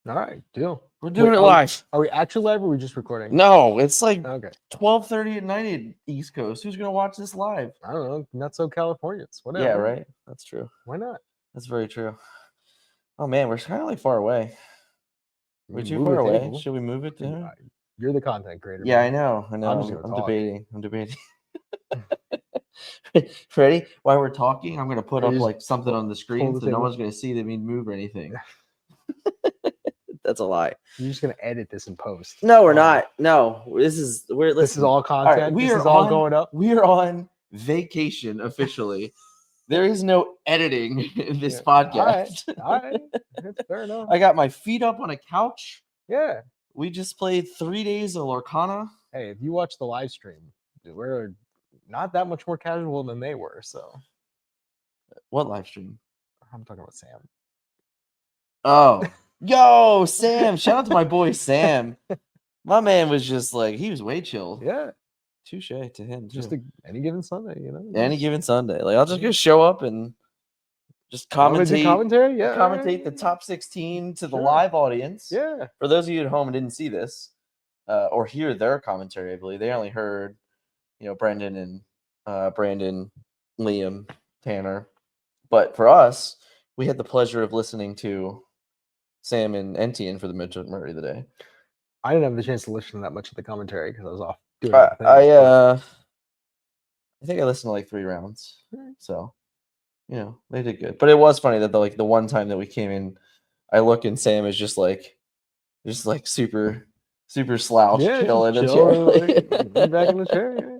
All right, deal. We're doing Wait, it live. Are we actually live or are we just recording? No, it's like Okay. 12:30 at night at East Coast. Who's gonna watch this live? I don't know. Not so Californians. Whatever. Yeah, right. That's true. Why not? That's very true. Oh man, we're kind of like far away. We're too Move far the away. table. Should we move it there? You're the content creator. Yeah, man. I know. I'm just gonna I'm talk. debating. I'm debating. Ready? While we're talking, I'm gonna put Or up you just like something on the screen the so no table. one's gonna see that we move or anything. That's a lie. You're just gonna edit this in post. No, we're not. No, this is This is all content. All right, this is all going up. We are on vacation officially. There is no editing in this podcast. All right. That's fair enough. I got my feet up on a couch. Yeah. We just played 3 days of Lorcana. Hey, if you watch the live stream, we're not that much more casual than they were. So, what live stream? I'm talking about Sam. Oh, yo, Sam! Shout out to my boy Sam. My man was just like, he was way chill. Yeah. Touche to him. Too. Just any given Sunday, you know. Any given Sunday, like I'll just go show up and just commentate. Commentary, yeah. Commentate the top 16 to the Sure. live audience. Yeah. For those of you at home who didn't see this, or hear their commentary, I believe they only heard, Brendan and Brandon, Liam, Tanner. But for us, we had the pleasure of listening to Sam and Entienne for the majority of the day. I didn't have the chance to listen to that much of the commentary because I was off doing things. I think I listened to like 3 rounds. So, they did good. But it was funny that the one time that we came in, I look and Sam is just like super slouched, chill in the chair. Back in the chair. Yeah.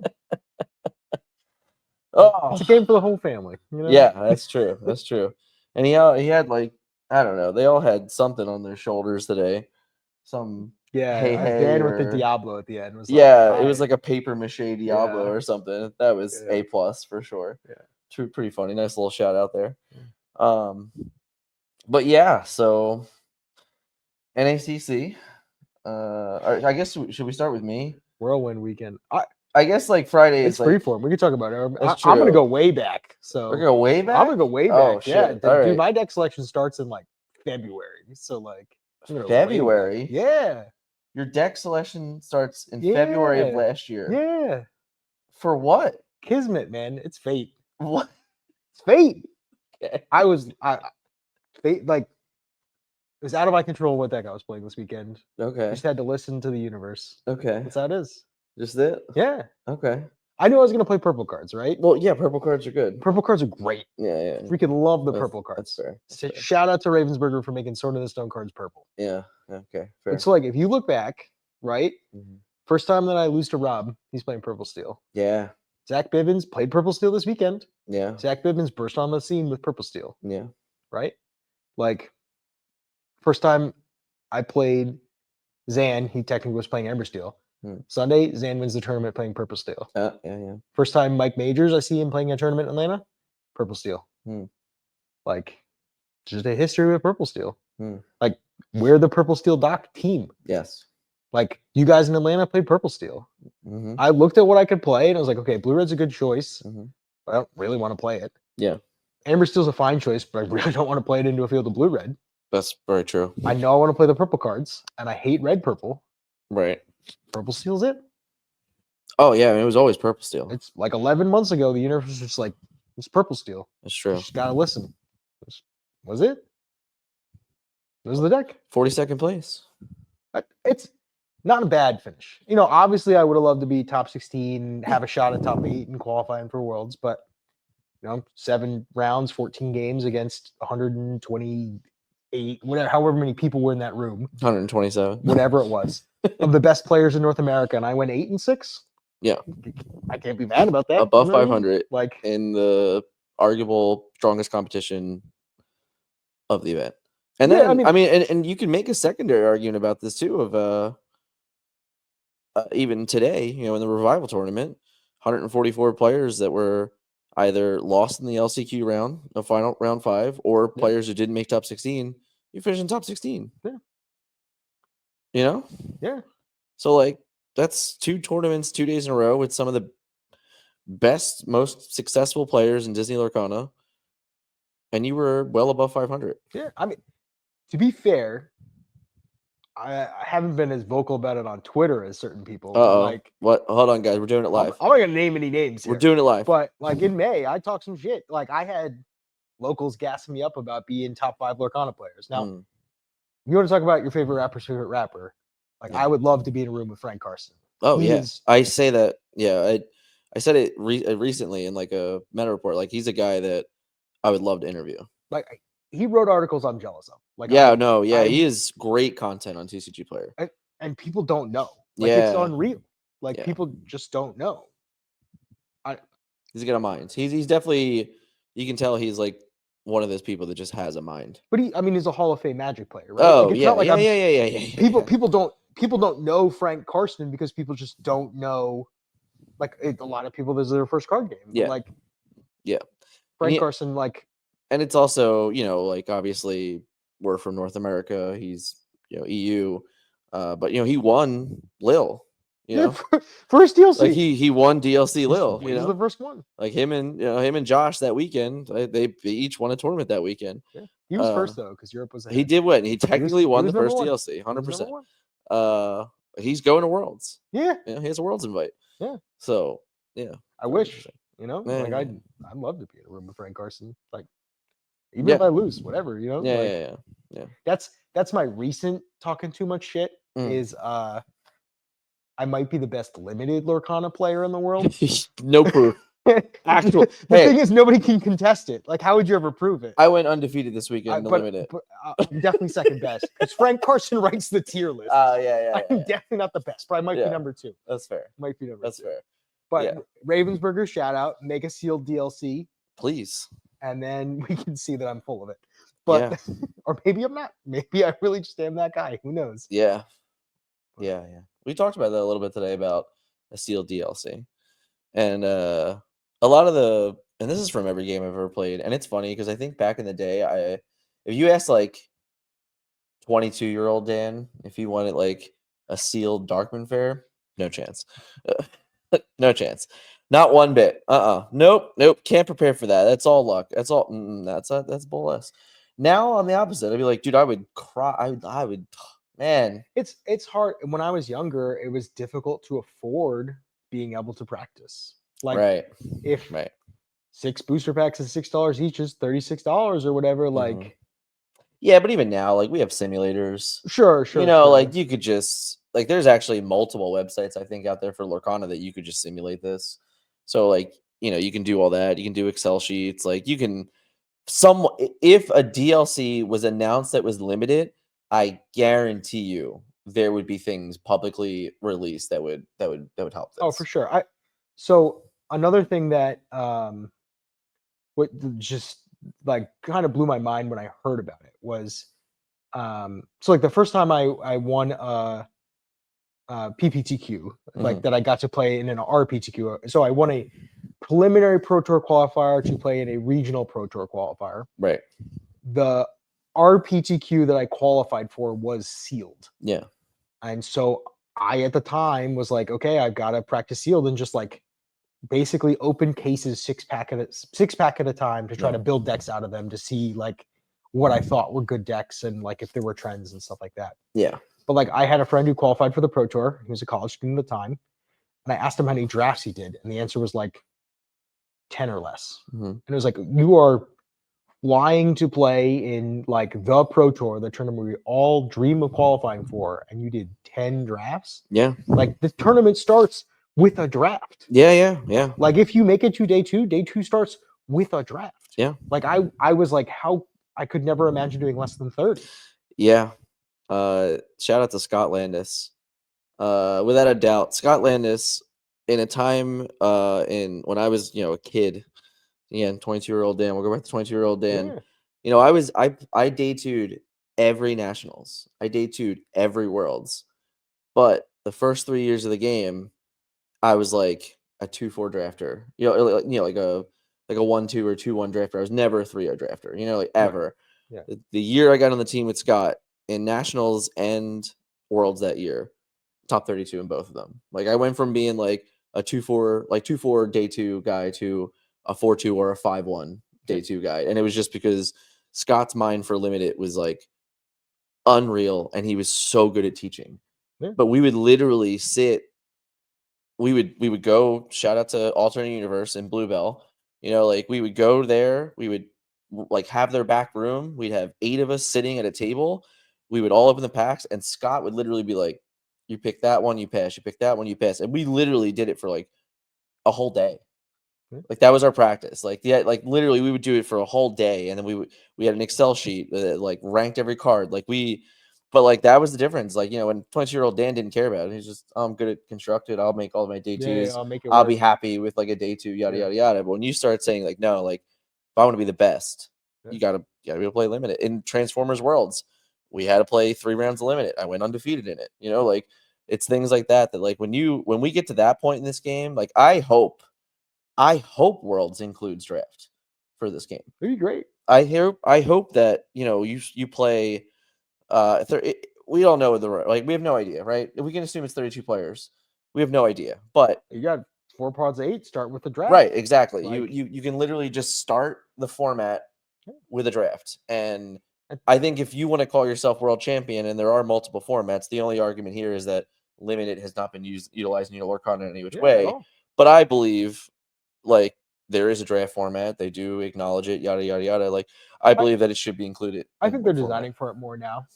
Oh, it's a game for the whole family. Yeah, that's true. That's true. And he had like, I don't know, they all had something on their shoulders today. Some Dan with the Diablo at the end was it was like a paper mache Diablo or something. That was A+ for sure. Yeah, pretty funny. Nice little shout out there. But yeah, so NACC. I guess should we start with me? Whirlwind weekend. I guess like Friday is freeform. We can talk about it. I'm gonna go way back. So we're gonna go way back. I'm gonna go way back. Oh, shit. Yeah, dude. My deck selection starts in like February. So like February. Yeah. Your deck selection starts in February of last year. Yeah. For what? Kismet, man. It's fate. What? It's fate. Okay. Fate, like, it was out of my control what deck I was playing this weekend. Okay. I just had to listen to the universe. Okay. That's how it is. Just it? Yeah. Okay. I knew I was going to play purple cards, right? Well, yeah, purple cards are good. Purple cards are great. Yeah. Freaking love the purple cards. That's fair. Shout out to Ravensburger for making Sword in the Stone cards purple. Yeah. Okay. Fair. It's like, if you look back, right? Mm-hmm. First time that I lose to Rob, he's playing purple steel. Yeah. Zach Bivens played purple steel this weekend. Yeah. Zach Bivens burst on the scene with purple steel. Yeah. Right? Like, first time I played Zan, he technically was playing Ember Steel. Sunday, Zan wins the tournament playing purple steel. Yeah. First time Mike Majors, I see him playing a tournament in Atlanta, purple steel. Like, just a history with purple steel. Like, we're the purple steel doc team. Yes. Like, you guys in Atlanta played purple steel. Mm-hmm. I looked at what I could play and I was like, okay, blue red's a good choice. Mm-hmm. I don't really want to play it. Yeah. Amber steel's a fine choice, but I really don't want to play it into a field of blue red. That's very true. I know I want to play the purple cards, and I hate red purple. Right. Purple steel's it. Oh yeah, I mean, it was always purple steel. It's like 11 months ago. The universe was just like, it's purple steel. That's true. You just gotta listen. Was it? It was the deck. 42nd place. It's not a bad finish. Obviously, I would have loved to be top 16, have a shot at top 8, and qualifying for Worlds. But 7 rounds, 14 games against 128, whatever, however many people were in that room. 127. Whatever it was. Of the best players in North America, and I went 8-6. Yeah, I can't be mad about that. Above 500, like in the arguable strongest competition of the event. And then I mean, and you can make a secondary argument about this too. Of even today, in the Revival tournament, 144 players that were either lost in the LCQ round, the final round 5, or players who didn't make top 16. You finished in top 16. Yeah. Yeah. So like, that's 2 tournaments, 2 days in a row with some of the best, most successful players in Disney Lorcana, and you were well above 500. Yeah, I mean, to be fair, I haven't been as vocal about it on Twitter as certain people. But Uh-oh. like, What? Hold on, guys. We're doing it live. I'm not gonna name any names We're here. doing it live. But like in May, I talked some shit. Like I had locals gassing me up about being top 5 Lorcana players. Now, Mm, you want to talk about your favorite rapper's favorite rapper? Like Yeah. I would love to be in a room with Frank Carson. Oh He yeah. is I say that. Yeah. I said it recently in like a meta report. Like he's a guy that I would love to interview. like he wrote articles I'm jealous of. Like Yeah. No. Yeah. I He is great content on TCG Player. and people don't know. Like it's Yeah. unreal. Like Yeah. people just don't know. He's got a mind. He's definitely. You can tell he's like one of those people that just has a mind. But he's a Hall of Fame Magic player, right? Oh Like it's yeah. not like Yeah. I'm Yeah. Yeah. Yeah. Yeah. people yeah. people don't know Frank Carson because people just don't know. Like a lot of people, this is their first card game. But Yeah. like Yeah. Frank he- Carson, like And it's also, like obviously we're from North America. He's, EU. But he won Lil, first DLC. like he won DLC Lil, He's the first one. like him and Josh that weekend, they each won a tournament that weekend. Yeah. He was first though, because Europe was ahead. He did win. He technically won was the first number 1. DLC, He was number 100%. 1. He's going to Worlds. Yeah. He has a Worlds invite. Yeah. So yeah, I wish, Yeah, like yeah. I'd love to be in a room with Frank Carson. Like even if I lose, whatever, Yeah, like, yeah. That's my recent talking too much shit is I might be the best limited Lorcana player in the world. No proof. Actual. The Hey, thing is, nobody can contest it. Like, how would you ever prove it? I went undefeated this weekend to limit it. But I'm definitely second best because Frank Carson writes the tier list. Yeah. I'm definitely not the best, but I might be number 2. That's fair. Might be number That's 2. fair. But Yeah. Ravensburger, shout out, make a sealed DLC, Please. and then we can see that I'm full of it. But or maybe I'm not. Maybe I really just am that guy. Who knows? Yeah. Yeah. We talked about that a little bit today about a sealed DLC, and a lot of and this is from every game I've ever played, and it's funny because I think back in the day, if you asked like 22-year-old Dan if he wanted like a sealed Darkman Fair, no chance. No chance. Not one bit. Nope. Can't prepare for that. That's all luck. That's all. That's bull ass. Now on the opposite, I'd be like, dude, I would cry. I would, man. It's hard. When I was younger, it was difficult to afford being able to practice. Like, Right. if Right. 6 booster packs at $6 each is $36 or whatever. Like, yeah, but even now, like we have simulators. Sure. Like you could just like there's actually multiple websites I think out there for Lorcana that you could just simulate this. So like you can do all that. You can do Excel sheets. Like you can if a DLC was announced that was limited, I guarantee you there would be things publicly released that would help this. Oh, for sure. So another thing that what just like kind of blew my mind when I heard about it was so like the first time I won PPTQ, like that I got to play in an RPTQ. So I won a preliminary Pro Tour qualifier to play in a regional Pro Tour qualifier. Right. The RPTQ that I qualified for was sealed. Yeah. And so I at the time was like, okay, I've got to practice sealed and just like basically open cases 6-pack at a time to try to build decks out of them to see like what I thought were good decks and like if there were trends and stuff like that. Yeah. But like I had a friend who qualified for the Pro Tour. He was a college student at the time. And I asked him how many drafts he did. And the answer was like 10 or less. And it was like, you are flying to play in like the Pro Tour, the tournament we all dream of qualifying for, and you did 10 drafts? Yeah. Like the tournament starts with a draft. Yeah. Like if you make it to day two starts with a draft. Yeah. Like I was like, how I could never imagine doing less than 30. Yeah. Shout out to Scott Landis. Without a doubt, Scott Landis in a time when I was, a kid, again, 22-year-old Dan, we'll go back to 22-year-old Dan. Yeah. I day two'd every nationals. I day two'd every worlds. But the first 3 years of the game, I was like a 2-4 drafter. Like a 1-2 or 2-1 drafter. I was never a 3-0 drafter, like ever. Yeah. The year I got on the team with Scott in nationals and worlds that year, top 32 in both of them. Like I went from being like a 2-4 day 2 guy to a 4-2 or a 5-1 day 2 guy. And it was just because Scott's mind for limited was like unreal, and he was so good at teaching. Yeah. But we would literally sit. We would go. Shout out to Alternate Universe and Bluebell. Like we would go there. We would like have their back room. We'd have 8 of us sitting at a table. We would all open the packs, and Scott would literally be like, "You pick that one, you pass. You pick that one, you pass." And we literally did it for like a whole day. Yeah. Like that was our practice. Like like literally we would do it for a whole day, and then we had an Excel sheet that like ranked every card. But like that was the difference. Like when 22-year-old Dan didn't care about it, he's just I'm good at constructed. I'll make all of my day Yeah, twos. I'll make it I'll work. be happy with like a day 2, yada Yeah. yada yada. But when you start saying like no, like if I want to be the best, Yeah. you gotta be able to play limited. In Transformers Worlds, we had to play 3 rounds of limited. I went undefeated in it. Like it's things like that like when we get to that point in this game, like I hope Worlds includes draft for this game. It'd be great. I hope that you play. We all know we have no idea, right? We can assume it's 32 players. We have no idea, but You got 4 pods of 8. Start with the draft. right, exactly. Like, You can literally just start the format with a draft, and I- I think if you want to call yourself world champion, and there are multiple formats, the only argument here is that limited has not been utilized in Lorcana in any which yeah, at way. all. But I believe like there is a draft format. They do acknowledge it, yada yada yada. Like I believe that it should be included. I in think one they're format. designing for it more now.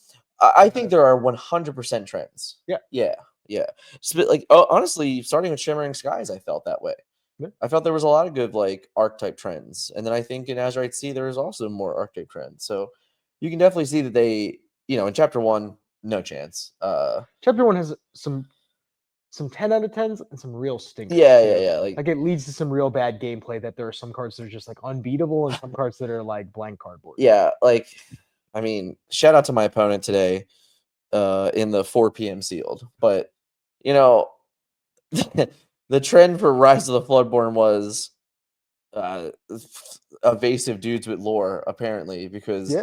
I think there are 100% trends. Yeah. Yeah. Like honestly, starting with Shimmering Skies, I felt that way. Yeah. I felt there was a lot of good like archetype trends, and then I think in Azurite Sea there is also more archetype trends. So you can definitely see that they, in Chapter 1, no chance. Chapter 1 has some 10 out of 10s and some real stinkers. Yeah. Like it leads to some real bad gameplay that there are some cards that are just like unbeatable and some cards that are like blank cardboard. Yeah, like I mean, shout out to my opponent today in the 4 p.m. sealed. But the trend for Rise of the Floodborn was evasive dudes with lore, apparently, because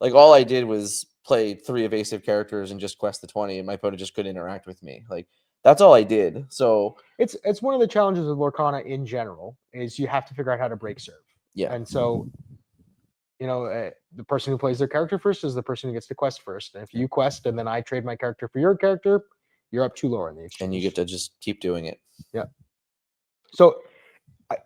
like all I did was play 3 evasive characters and just quest the 20, and my opponent just couldn't interact with me. Like that's all I did. So it's one of the challenges of Lorcana in general is you have to figure out how to break serve. Yeah. And so the person who plays their character first is the person who gets to quest first. And if you quest and then I trade my character for your character, you're up 2 lore in the exchange. And you get to just keep doing it. Yeah. So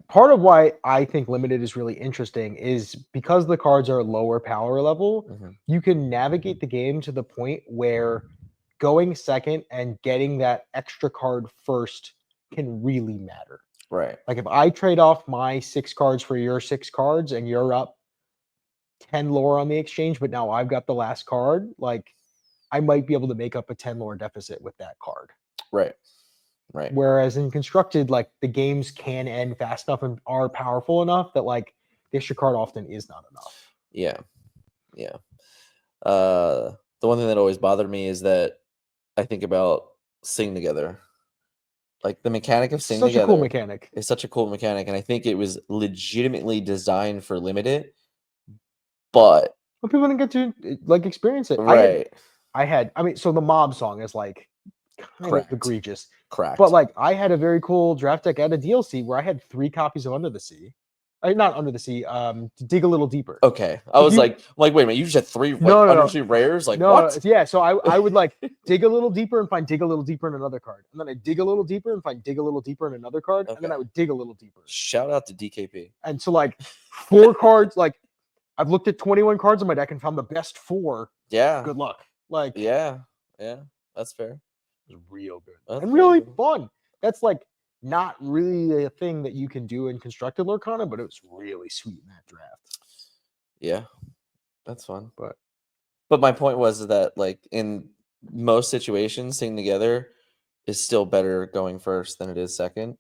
part of why I think limited is really interesting is because the cards are lower power level, you can navigate the game to the point where going second and getting that extra card first can really matter. Right. Like if I trade off my 6 cards for your 6 cards and you're up 10 lore on the exchange, but now I've got the last card, like I might be able to make up a 10 lore deficit with that card. Right. Whereas in constructed, like the games can end fast enough and are powerful enough that like the extra card often is not enough. Yeah. The one thing that always bothered me is that I think about Sing Together. Like the mechanic of Sing Together. Such a cool mechanic. It's such a cool mechanic, and I think it was legitimately designed for limited. But people didn't get to like experience it. Right. So the mob song is like kind of egregious. Correct. But like I had a very cool draft deck at a DLC where I had 3 copies of Under the Sea. Not Under the Sea, to Dig a Little Deeper. Okay. I was like, wait a minute, you just had 3 Under the Sea rares? Like what? Yeah, so I would like dig a little deeper and find dig a little deeper in another card. And then I dig a little deeper and find dig a little deeper in another card. And then I would dig a little deeper. Shout out to DKP. And so like 4 cards, like I've looked at 21 cards in my deck and found the best 4. Yeah. Good luck. Like Yeah. That's fair. It was real good. That's and really fun. That's like not really a thing that you can do in constructed Lorcana, but it was really sweet in that draft. Yeah. That's fun. But my point was that like in most situations, Sing Together is still better going first than it is second.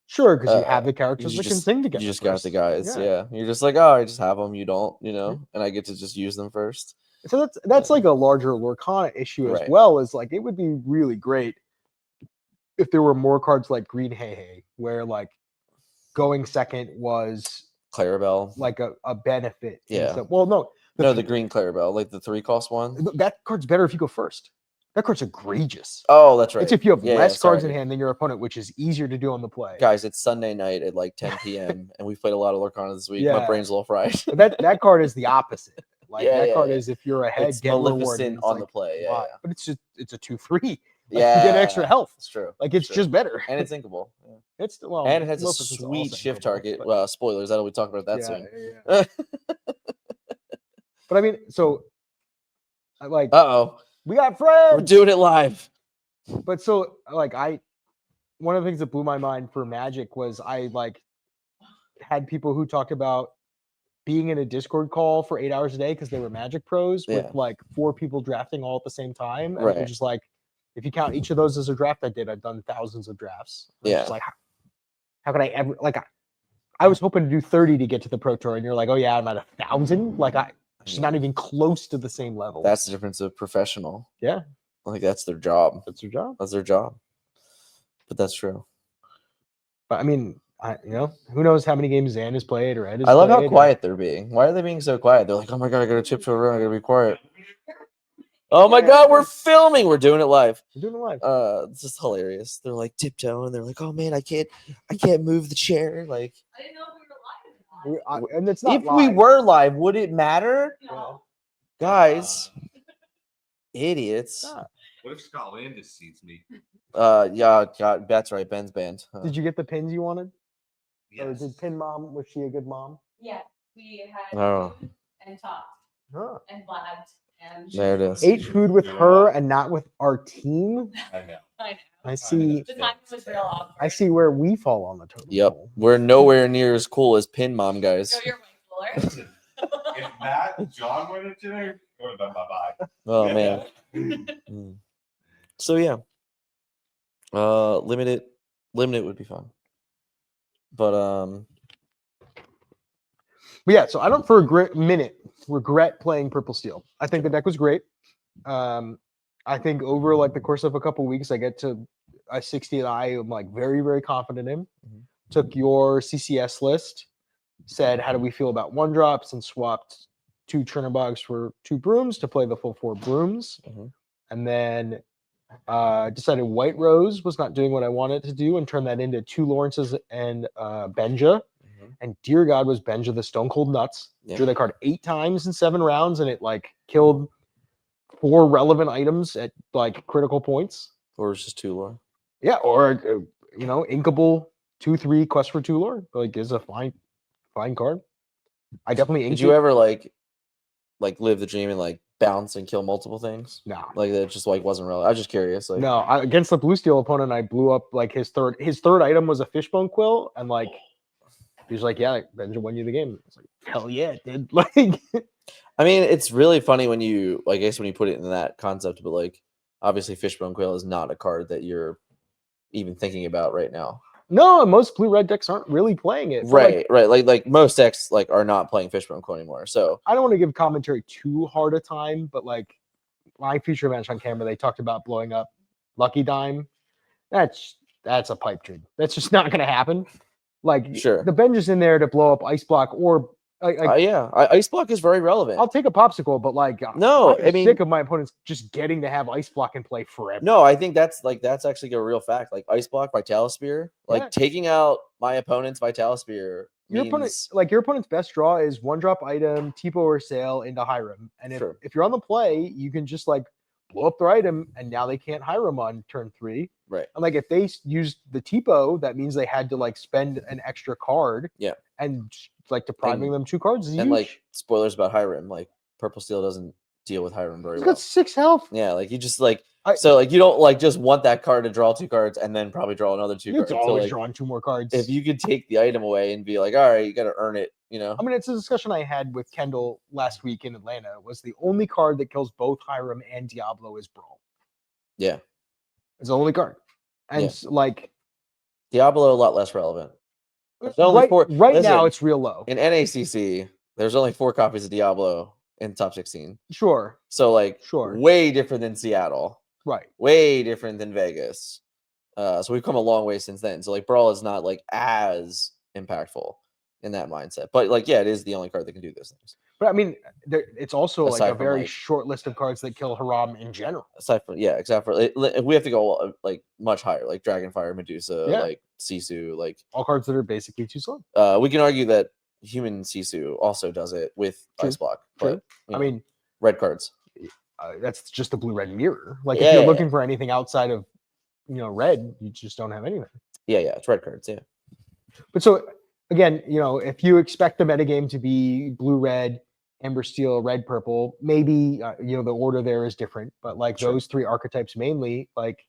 Sure, because you have the characters that can sing together. You just got the guys. Yeah. You're just like, oh, I just have them. You don't, and I get to just use them first. So that's like a larger Lorcana issue as well. Is like it would be really great if there were more cards like Green Hey, where like going second was Clarabelle, like a benefit. Yeah. Well, no. The green Clarabelle, like the 3-cost one. That card's better if you go first. That card's egregious. Oh, that's right. It's if you have less cards in hand than your opponent, which is easier to do on the play. Guys, it's Sunday night at like 10 p.m. and we've played a lot of Lorcana this week. My brain's a little fried. That card is the opposite. Like Yeah, that yeah, card yeah. is if you're ahead, It's get rewarded. Maleficent It's on like, the play. Yeah, why? yeah. But it's a 2/3. Like Yeah, you get extra health. It's true. Like it's true. just better. And it's inkable. Yeah. It's well, And it has a Maleficent's also sweet shift inkable, target. but- Well, spoilers. That'll we talk about that yeah, soon. yeah. But I mean, so like Uh-oh. we got friends. We're doing it live. But so like one of the things that blew my mind for Magic was I like had people who talked about being in a Discord call for 8 hours a day because they were Magic pros with Yeah. like 4 people drafting all at the same time. And it Right. was just like, if you count each of those as a draft I did, I've done thousands of drafts. And it's Yeah. just like, how could I ever like I was hoping to do 30 to get to the Pro Tour, and you're like, oh yeah, I'm at 1,000. Like she's not even close to the same level. That's the difference of professional. Yeah. Like that's their job. That's your job. That's their job. But that's true. But I mean, who knows how many games Zan has played or Ed has I love how played, quiet they're being. Why are they being so quiet? They're like, oh my god, I gotta tiptoe around, I gotta be quiet. Oh my god, we're filming. We're doing it live. We're doing it live. It's just hilarious. They're like tiptoeing. They're like, oh man, I can't move the chair. Like, I didn't know if we were live. And it's not if we live. were live, would it matter? No. Guys, idiots. Ah. What if Scott Landis sees me? Yeah, God, that's right. Ben's band. Did you get the pins you wanted? Or Yes. did Pin Mom, was she a good mom? Yeah, we had Oh. food and talked Huh. and blabbed and There it is. Ate food with her and not with our team. I know. I know. I see. The timing was real awkward. I see where we fall on the totem Yep, pole. we're nowhere near as cool as Pin Mom, guys. Go your way, Fuller. Listen, if Matt and John went into there, it would have been bye-bye. Oh man. Mm. So yeah, limited would be fun, but But yeah, so I don't for a minute regret playing Purple Steel. I think the deck was great. I think over like the course of a couple weeks, I get to a 60 that I am like very, very confident in. Mhm. Took your CCS list, said how do we feel about 1-drops, and swapped 2 Chernobog's for 2 Brooms to play the full 4 Brooms. Mhm. And then decided White Rose was not doing what I wanted to do and turned that into 2 Lawrences and Benja. Mhm. And dear God, was Benja the Stone Cold Nuts. Yeah. Drew that card 8 times in 7 rounds, and it like killed 4 relevant items at like critical points. or it's just too low. Yeah, or inkable 2/3 Quest for 2 Lore like is a fine card. I definitely Did inked you it. ever like live the dream and like bounce and kill multiple things? No. Like that just like wasn't relevant. I was just curious. Like, No, against the blue steel opponent, I blew up like his third item was a fishbone quill, and like he was like, "Yeah, like, Benja won you the game." I was like, "Hell yeah, it did!" Like, I mean, it's really funny when you, I guess, when you put it in that concept, but like, obviously, Fishbone Quail is not a card that you're even thinking about right now. no, most blue red decks aren't really playing it. But, like, Right. Like most decks like are not playing Fishbone Quail anymore. So I don't want to give commentary too hard a time, but like my feature match on camera, they talked about blowing up Lucky Dime. That's a pipe dream. That's just not going to happen. Like, Sure. the Benja's in there to blow up Ice Block, or yeah, Ice Block is very relevant. I'll take a popsicle, but like, No, I'm I mean- sick of my opponents just getting to have Ice Block and play forever. No, I think that's actually a real fact. Like Ice Block, Vitalispear, like Yeah. taking out my opponent's Vitalispear Your opponent, means like your opponent's best draw is 1-drop item, Tipo or Sail into Hiram, and Sure. if you're on the play, you can just like blow up their item, and now they can't Hiram on turn 3. right. And like if they used the Tipo, that means they had to like spend an extra card. Yeah. And like depriving And- them 2 cards is And huge. like spoilers about Hiram, like Purple Steel doesn't deal with Hiram very He's well. got 6 health. Yeah, like you just like I- so like you don't like just want that card to draw 2 cards and then probably draw another 2 You're cards. So always like drawing 2 more cards. if you could take the item away and be like, all right, you got to earn it, you know? I mean, it's a discussion I had with Kendall last week in Atlanta. Was the only card that kills both Hiram and Diablo is Brawl. Yeah, It's the only card, and Yeah. like Diablo a lot less relevant. There's only right, 4 right now listen, it's real low. in NACC. There's only 4 copies of Diablo in top 16. Sure, So like Sure. way different than Seattle, right. way different than Vegas. So we've come a long way since then. So like Brawl is not like as impactful in that mindset. But like yeah, it is the only card that can do those things. But I mean, it's also like Aside a from, very like- short list of cards that kill Haram in general. Aside from except for we have to go like much higher, like Dragonfire, Medusa, Yeah. like Sisu, like All cards that are basically too slow. we can argue that human Sisu also does it with True, ice block. true. But you I know, mean, red cards. that's just the blue-red mirror. Like Yeah, if you're yeah, looking for anything outside of red, you just don't have anything. Yeah, it's red cards. Yeah. But so again, if you expect the metagame to be blue-red, amber steel, red purple, maybe the order there is different. But like Sure. those three archetypes mainly, like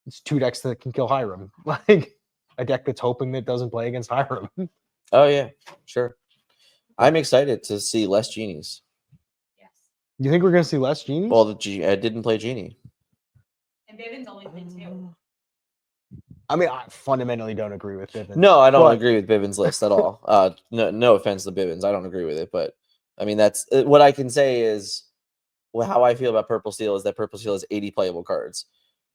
it's two decks that can kill Hiram. Like a deck that's hoping that doesn't play against Hiram. Oh yeah, sure. I'm excited to see less genies. Yes. You think we're gonna see less genies? Well, I didn't play genie. And Bivens only played 2. I mean, I fundamentally don't agree with Bivens. No, I don't but- agree with Bivens' list at all. No offense to Bivens, I don't agree with it, but I mean that's what I can say is how I feel about Purple Steel is that Purple Steel has 80 playable cards.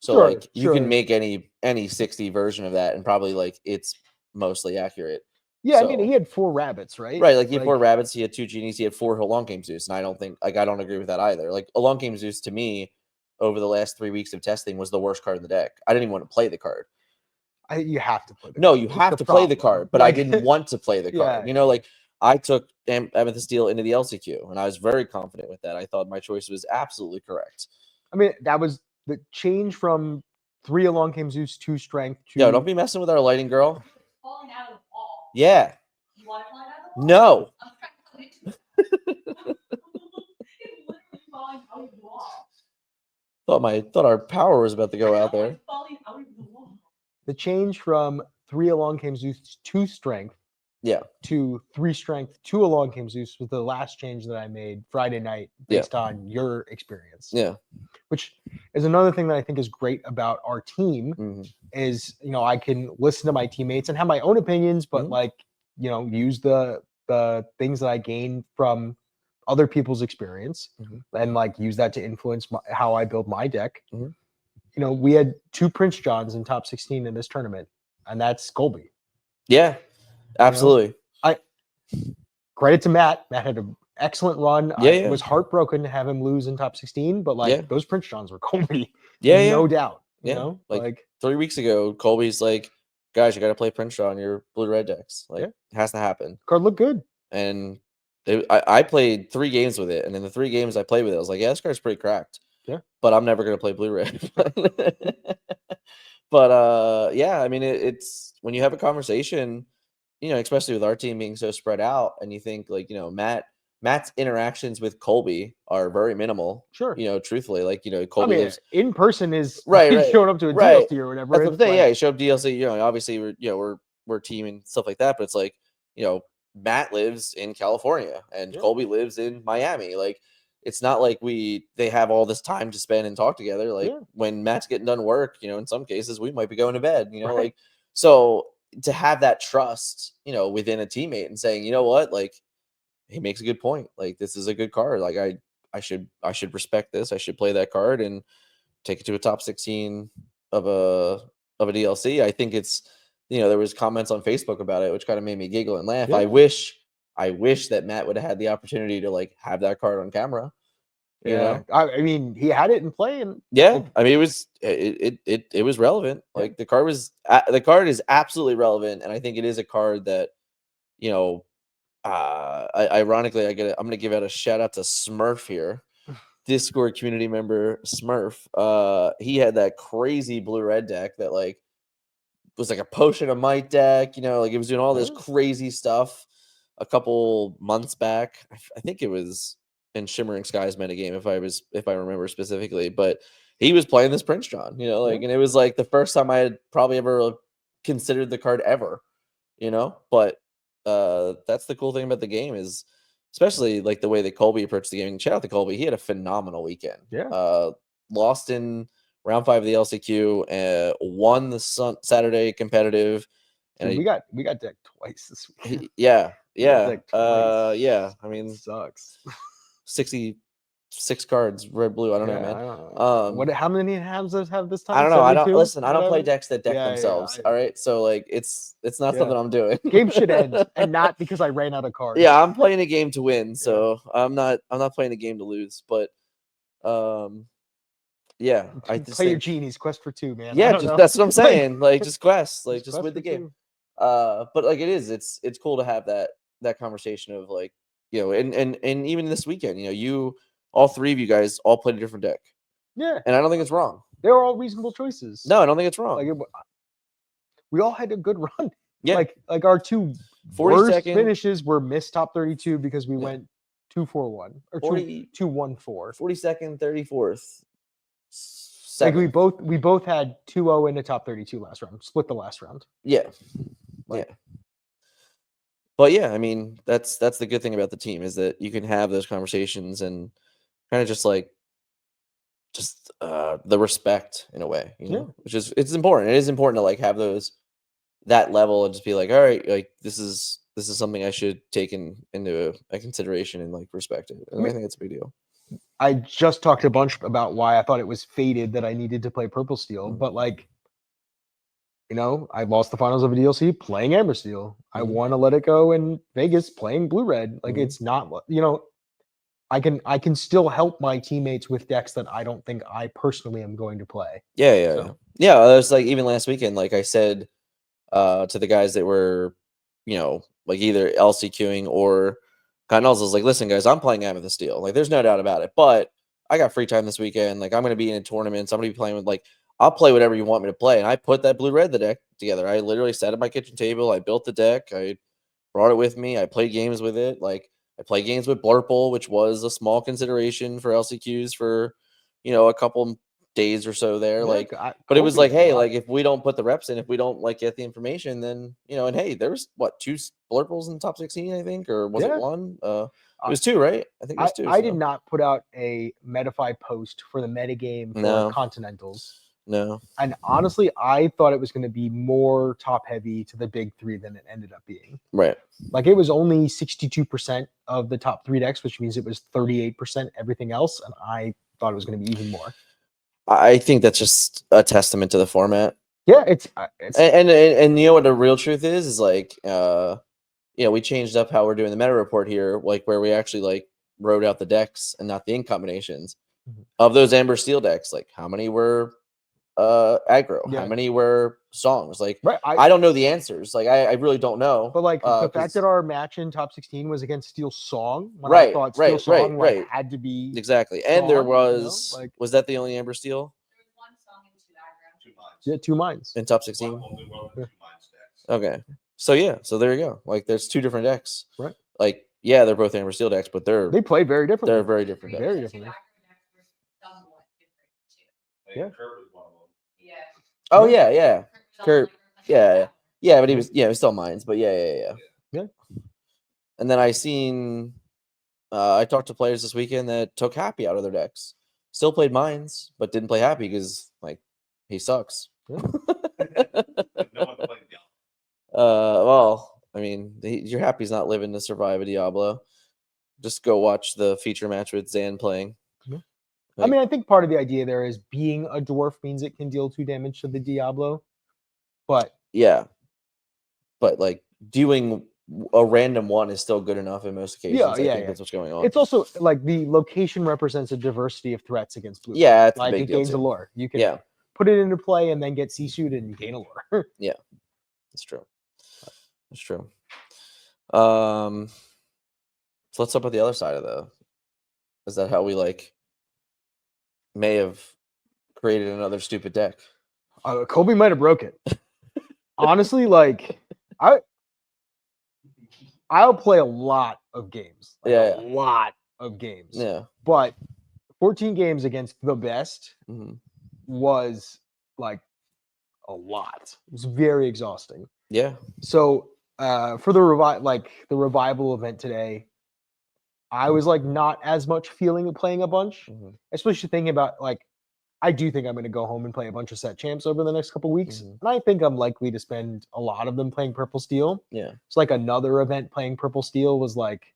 So Sure, like you sure. can make any 60 version of that and probably like it's mostly accurate. Yeah, I mean, So- he had 4 rabbits, right? Right, like he had 4 rabbits, he had 2 genies, he had 4 long game Zeus, and I don't think I don't agree with that either. Like a long game Zeus to me over the last 3 weeks of testing was the worst card in the deck. I didn't even want to play the card. You have to play the No, card. you That's have to play the problem. card, but I Like, didn't want to play the card. Yeah, Like I took Amethyst Steel into the LCQ, and I was very confident with that. I thought my choice was absolutely correct. I mean, that was the change from 3 Along Came Zeus, 2 strength to Yo, don't be messing with our lighting girl. Falling out of the wall. Yeah. You want to fall out of the wall? No. I'm trying to it's literally falling out of the wall. Thought our power was about to go out there. It's falling out of the wall. the change from 3 Along Came Zeus, 2 strength Yeah. to 3 strength, 2 Along Came Zeus was the last change that I made Friday night Yeah. based on your experience. Yeah. Which is another thing that I think is great about our team Mhm. is, I can listen to my teammates and have my own opinions, but Mhm. use the things that I gain from other people's experience Mhm. and use that to influence how I build my deck. Mhm. We had 2 Prince Johns in top 16 in this tournament, and that's Colby. Yeah. Absolutely. Credit to Matt. Matt had an excellent run. Yeah, I yeah. was heartbroken to have him lose in top 16, but Yeah. those Prince Johns were Colby. Yeah, No yeah. doubt. Yeah, like- Like 3 weeks ago, Colby's like, guys, you got to play Prince on your blue red decks. Like, Yeah. it has to happen. card looked good. And I played 3 games with it, and in the 3 games I played with it, I was like, yeah, this card's pretty cracked. Yeah. But I'm never gonna play blue red. But yeah, I mean, it's when you have a conversation, especially with our team being so spread out, and you think like, Matt's interactions with Colby are very minimal. Sure. Truthfully, like I Colby mean, lives. in person is Right, he's right, showing up to a right. DLC or whatever. That's what I'm It's saying. Yeah, like- he showed up DLC. Obviously we're team and stuff like that. But it's like Matt lives in California and Yeah. Colby lives in Miami. Like it's not like they have all this time to spend and talk together. Like Yeah. when Matt's getting done work, in some cases we might be going to bed. Right. Like so to have that trust, within a teammate and saying, you know what, like he makes a good point. Like this is a good card. Like I should respect this. I should play that card and take it to a top 16 of a DLC. I think it's there was comments on Facebook about it, which kind of made me giggle and laugh. Yeah. I wish that Matt would have had the opportunity to like have that card on camera. You know? I mean, he had it in play, and Yeah, I mean it was relevant. Yeah. Like the card is absolutely relevant, and I think it is a card that ironically I'm gonna give out a shout out to Smurf here. Discord community member Smurf. He had that crazy blue red deck that like was like a potion of might deck, like it was doing all this Yeah. crazy stuff a couple months back. I think it was in Shimmering Skies metagame if I remember specifically, but he was playing this Prince John, and it was like the first time I had probably ever considered the card ever, but that's the cool thing about the game is especially like the way that Colby approached the game. Shout out to Colby. He had a phenomenal weekend. Yeah. Lost in round 5 of the LCQ, won the Saturday competitive. dude, And we got decked twice this week. yeah. Like twice. Yeah. I mean, Sucks. 66 cards, red, blue. I don't know, man. I don't know. Um, How many hands does have this time? I don't know. I don't 72? listen. I don't play Whatever? decks that deck Yeah, yeah, themselves. I- All right. So like, it's not Yeah. something I'm doing. Game should end, and not because I ran out of cards. Yeah, I'm playing a game to win, so I'm not playing a game to lose. But yeah, I just play your think, genies. Quest for 2, man. I yeah, don't know. that's what I'm Like, saying. Like just quest, like just quest win the for game. But like it's cool to have that conversation of like, and even this weekend, all three of you guys all played a different deck, Yeah, and I don't think it's wrong. they were all reasonable choices. No, I don't think it's wrong. Like we all had a good run. Yeah. Like our two 40 worst second- finishes were missed top 32 because we Yeah. went 2-4-1 or 40 2-1-4. 42nd, 34th. Like we seventh. both had 2-0 in the top 32 last round. Split the last round. Yeah. Like- Yeah. But yeah, I mean, that's the good thing about the team is that you can have those conversations and kind of just like the respect in a way, which is it's important. It is important to like have that level and just be like, all right, like this is something I should take into a consideration and like respect it. And I think it's a big deal. I just talked a bunch about why I thought it was fated that I needed to play Purple Steel, but like, I lost the finals of a DLC playing Amber Steel. I won a Let It Go in Vegas playing Blue Red. Like it's not, I can still help my teammates with decks that I don't think I personally am going to play. Yeah. So- Yeah. It was like even last weekend, like I said to the guys that were, like either LCQing or Connells, was like, listen, guys, I'm playing Amethyst Steel. Like, there's no doubt about it. But I got free time this weekend. Like, I'm going to be in tournaments. I'm going to be playing with, like, I'll play whatever you want me to play. And I put that Blue Red the deck together. I literally sat at my kitchen table. I built the deck. I brought it with me. I played games with it. Like, I played games with Blurple, which was a small consideration for LCQs for, a couple days or so there. Yeah, like, I- but it was like, Kobe a hey, lot. like if we don't put the reps in, if we don't like get the information, then and hey, there was what 2 Blurples in the top 16, I think, or was Yeah. it 1? It was 2, right? I think it was 2. I did not put out a Metafy post for the metagame for No. Continentals. No. And honestly, I thought it was going to be more top heavy to the big three than it ended up being. Right. Like it was only 62% of the top 3 decks, which means it was 38% everything else. And I thought it was going to be even more. I think that's just a testament to the format. Yeah, it's And you know what the real truth is like we changed up how we're doing the meta report here, like where we actually like wrote out the decks and not the ink combinations of those Amber Steel decks. Like how many were aggro, how many were songs, like right. I don't know the answers, like I really don't know, But like the 'cause- fact that our match in top 16 was against Steel Song, when Right, I thought right, Steel Song right. like, had to be exactly, and there Song, was like- was that the only Amber Steel There was one song and 2 aggro. 2 2 minds. mines. in top 16? Only one of the 2 minds decks. Okay, so there you go, like there's 2 different decks, Right. like yeah, they're both Amber Steel decks, but They play very differently. they're very different decks. Very The 2 differently. aggro decks were somewhat different too. Like, Yeah. Kurt was one of them. Yeah. Oh yeah. Kurt, Kurt was on yeah, yeah, but he was still mines, but yeah. Yeah. And then I talked to players this weekend that took Happy out of their decks. Still played mines, but didn't play Happy because like he sucks. No one played Diablo. Well, I mean, your Happy's not living to survive a Diablo. Just go watch the feature match with Zan playing. Yeah. Like- I mean, I think part of the idea there is being a dwarf means it can deal 2 damage to the Diablo. But Yeah, but like doing a random one is still good enough in most occasions. I think that's what's going on. it's also like the location represents a diversity of threats against blue. Yeah, it's a Like big it deal gains a too. lore. You can Yeah, put it into play and then get C-sued and gain a lore. it's true. It's true. So let's talk about the other side of the. Is that how we like may have created another stupid deck? Kobe might have broke it. Honestly, like I'll play a lot of games. Like, Yeah. a lot of games. Yeah. But 14 games against the best Mhm. was like a lot. It was very exhausting. Yeah. So for the revival event today, I was like not as much feeling playing a bunch, Mhm. especially thinking about like I do think I'm going to go home and play a bunch of set champs over the next couple weeks, Mhm. and I think I'm likely to spend a lot of them playing Purple Steel. Yeah. It's like another event playing Purple Steel was like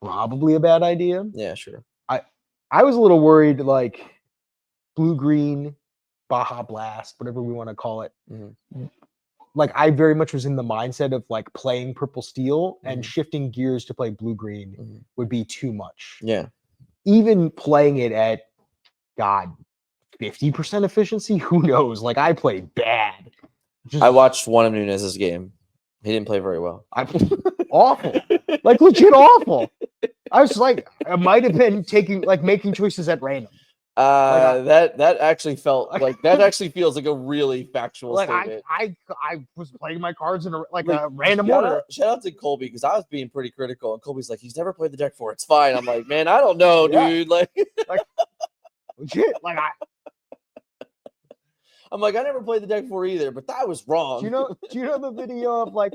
probably a bad idea. Yeah. Sure. I was a little worried, like blue green, Baja Blast, whatever we want to call it. Mhm. Like I very much was in the mindset of like playing Purple Steel and Mhm. shifting gears to play blue green Mhm. would be too much. Yeah. Even playing it at 50% efficiency, who knows? Like I played bad. I watched one of Nunez's game. He didn't play very well. Awful, like legit awful. I was like, I might have been making choices at random. That actually felt like that actually feels like a really factual Like statement. I was playing my cards in a Like, random shout order. Out, shout out to Colby because I was being pretty critical, and Colby's like, he's never played the deck before. It's fine. I'm like, man, I don't know, Yeah. dude. Like, Legit, I'm like, I never played the deck before either, but that was wrong. do you know the video of like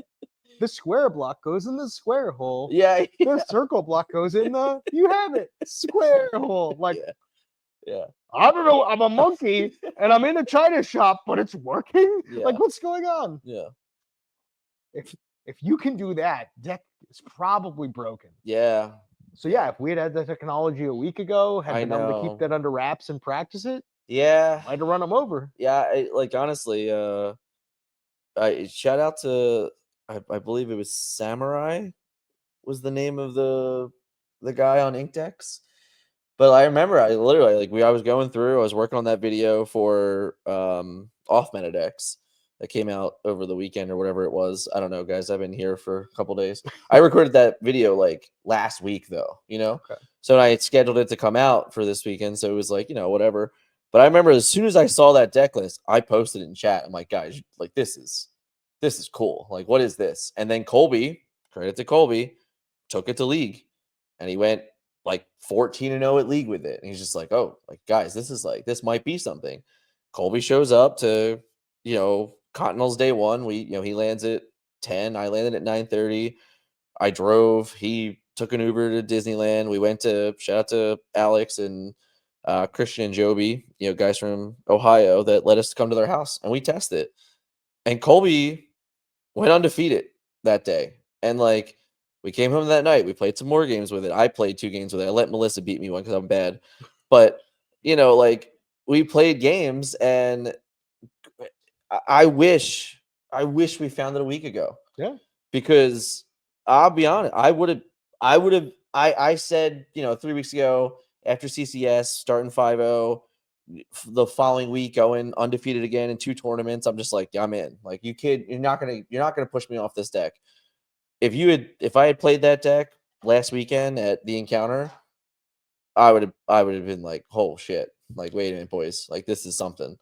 the square block goes in the square hole? Yeah, The circle block goes in the you have it square hole. Like, yeah. I don't know. I'm a monkey and I'm in a china shop, but it's working. Yeah. Like, what's going on? Yeah. If you can do that, deck is probably broken. Yeah. So yeah, if we had the technology a week ago, had I been able to know. keep that under wraps and practice it, Yeah. I'd have run them over. Yeah. Like, honestly, I shout out to, I believe it was Samurai was the name of the guy on Inkdex. But I remember I literally I was going through, I was working on that video for off meta decks that came out over the weekend or whatever it was. I don't know, guys. I've been here for a couple days. I recorded that video like last week though, Okay. So I had scheduled it to come out for this weekend. So it was like, whatever. But I remember as soon as I saw that deck list, I posted it in chat. I'm like, guys, like this is cool. Like, what is this? And then Colby, credit to Colby, took it to league and he went like 14-0 at league with it. And he's just like, oh, like guys, this might be something. Colby shows up to, Continental's day one. He lands at 10. I landed at 9:30. I drove. He took an Uber to Disneyland. We went to shout out to Alex and Christian and Joby, guys from Ohio that let us come to their house and we tested it. And Colby went undefeated that day. And like, we came home that night. We played some more games with it. I played 2 games with it. I let Melissa beat me one because I'm bad. But, we played games and I wish we found it a week ago. Yeah. Because I'll be honest, I said, 3 weeks ago after CCS starting 5-0, the following week going undefeated again in 2 tournaments. I'm just like, yeah, I'm in. Like, you're not gonna push me off this deck. If I had played that deck last weekend at the encounter, I would have been like, oh shit. Like, wait a minute, boys. Like, this is something.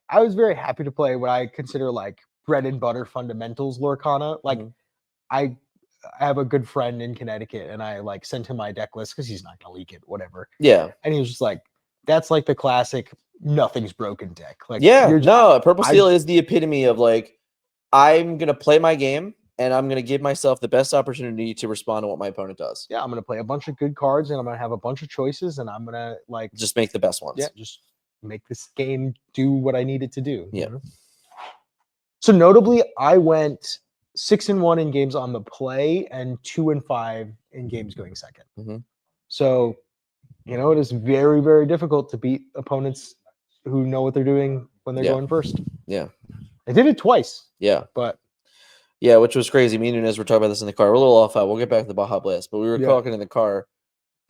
I was very happy to play what I consider like bread and butter fundamentals Lorcana. Like, I have a good friend in Connecticut and I like sent him my deck list because he's not gonna leak it, whatever. Yeah. And he was just like, that's like the classic nothing's broken deck. Like, Purple Steel is the epitome of like, I'm gonna play my game and I'm gonna give myself the best opportunity to respond to what my opponent does. Yeah, I'm gonna play a bunch of good cards and I'm gonna have a bunch of choices and I'm gonna like just make the best ones. Yeah, just make this game do what I need it to do. Yeah. So notably, I went 6-1 in games on the play and 2-5 in games going second. Mm-hmm. So, it is very, very difficult to beat opponents who know what they're doing when they're going first. Yeah. I did it twice. Yeah. But yeah, which was crazy. Me and Nunez were talking about this in the car. We're a little off out. We'll get back to the Baja Blast, but we were talking in the car,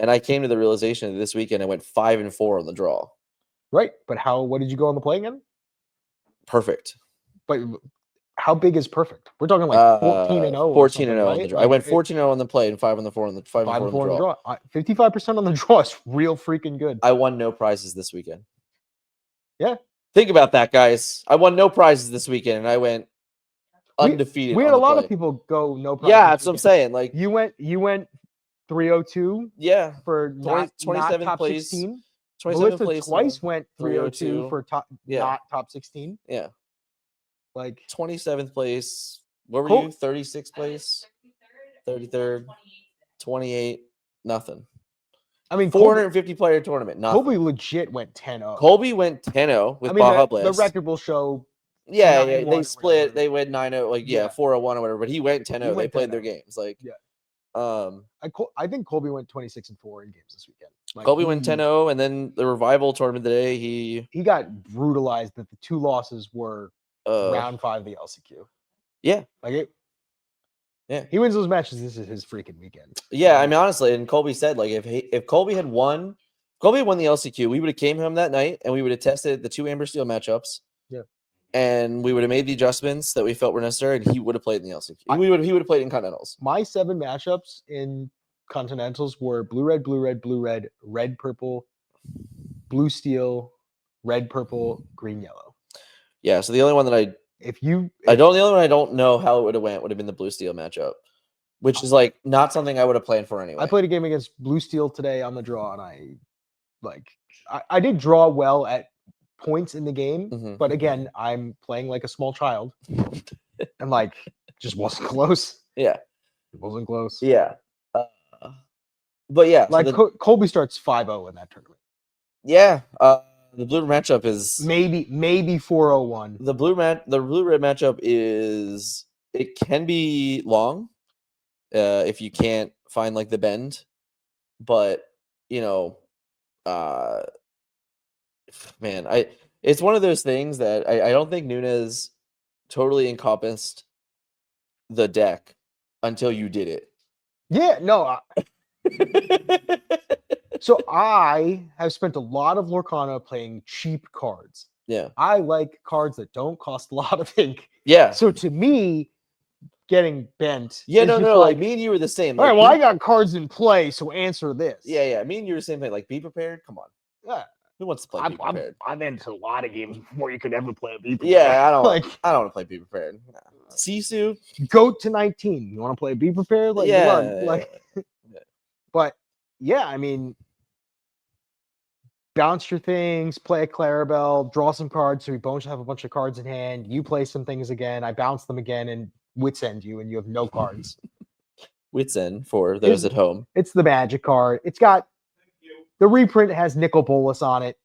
and I came to the realization that this weekend I went 5-4 on the draw. Right. But what did you go on the play again? Perfect. But how big is perfect? We're talking like 14-0. 14-0 on the draw. I went 14-0 on the play and 5-4 on the 5-4 on the draw. 55% on the draw is real freaking good. I won no prizes this weekend. Yeah. Think about that, guys. I won no prizes this weekend and I went undefeated. We had a lot of people go no prizes. Yeah, that's what I'm saying. Like, you went 302. Yeah. For 27th top place. 16. 27th place. Twice went 302 for not top 16. Yeah. Like 27th place. What were you? 36th place? 33rd? 28? Nothing. I mean, 450 player tournament. Nothing. Colby legit went 10-0. Colby went 10-0 with Baja Blast. The record will show. Yeah, they split. They went 9-0, like 4-0-1 or whatever. But he went 10-0. They played their games. Like, I think Colby went 26-4 in games this weekend. Like, Colby went 10-0, and then the revival tournament today, he got brutalized. That the 2 losses were round 5 of the LCQ. Yeah, he wins those matches. This is his freaking weekend. Yeah, I mean, honestly, and Colby said like if Colby had won the LCQ, we would have came home that night and we would have tested the 2 Amber Steel matchups. Yeah, and we would have made the adjustments that we felt were necessary, and he would have played in the LCQ. He would have played in Continentals. My 7 matchups in Continentals were blue, red, blue, red, blue, red, red, purple, blue, steel, red, purple, green, yellow. Yeah, so the only one that the only one I don't know how it would have been the blue steel matchup, which is like not something I would have planned for anyway. I played a game against blue steel today on the draw, and I did draw well at points in the game, Mhm. but again, I'm playing like a small child, and like just wasn't close. Yeah. It wasn't close. Yeah. But yeah, Like so Colby starts 5-0 in that tournament. yeah, the blue matchup is Maybe 4-0-1. the blue red matchup is it can be long if you can't find like the bend, but you know, man, it's one of those things that I don't think Nunes totally encompassed the deck until you did it. Yeah, no. So I have spent a lot of Lorcana playing cheap cards. Yeah. I like cards that don't cost a lot of ink. Yeah. So to me, getting bent. Yeah, is no, just like me and you were the same. All Like, right, well, I got cards in play, so answer this. yeah. Me and you were the same thing. Like, be prepared. Come on. Yeah. Who wants to play Be Prepared? I've into a lot of games before you could ever play a Be Prepared. Yeah, I don't like want to play Be Prepared. Sisu. Goat to 19. You want to play Be Prepared? Like, Yeah. come on, like, but yeah, I mean, bounce your things, play a Clarabelle, draw some cards so we both have a bunch of cards in hand. You play some things again, I bounce them again, and Wits End you, and you have no cards. Wits End for those at home. It's the Magic card. It's got the reprint has Nicol Bolas on it.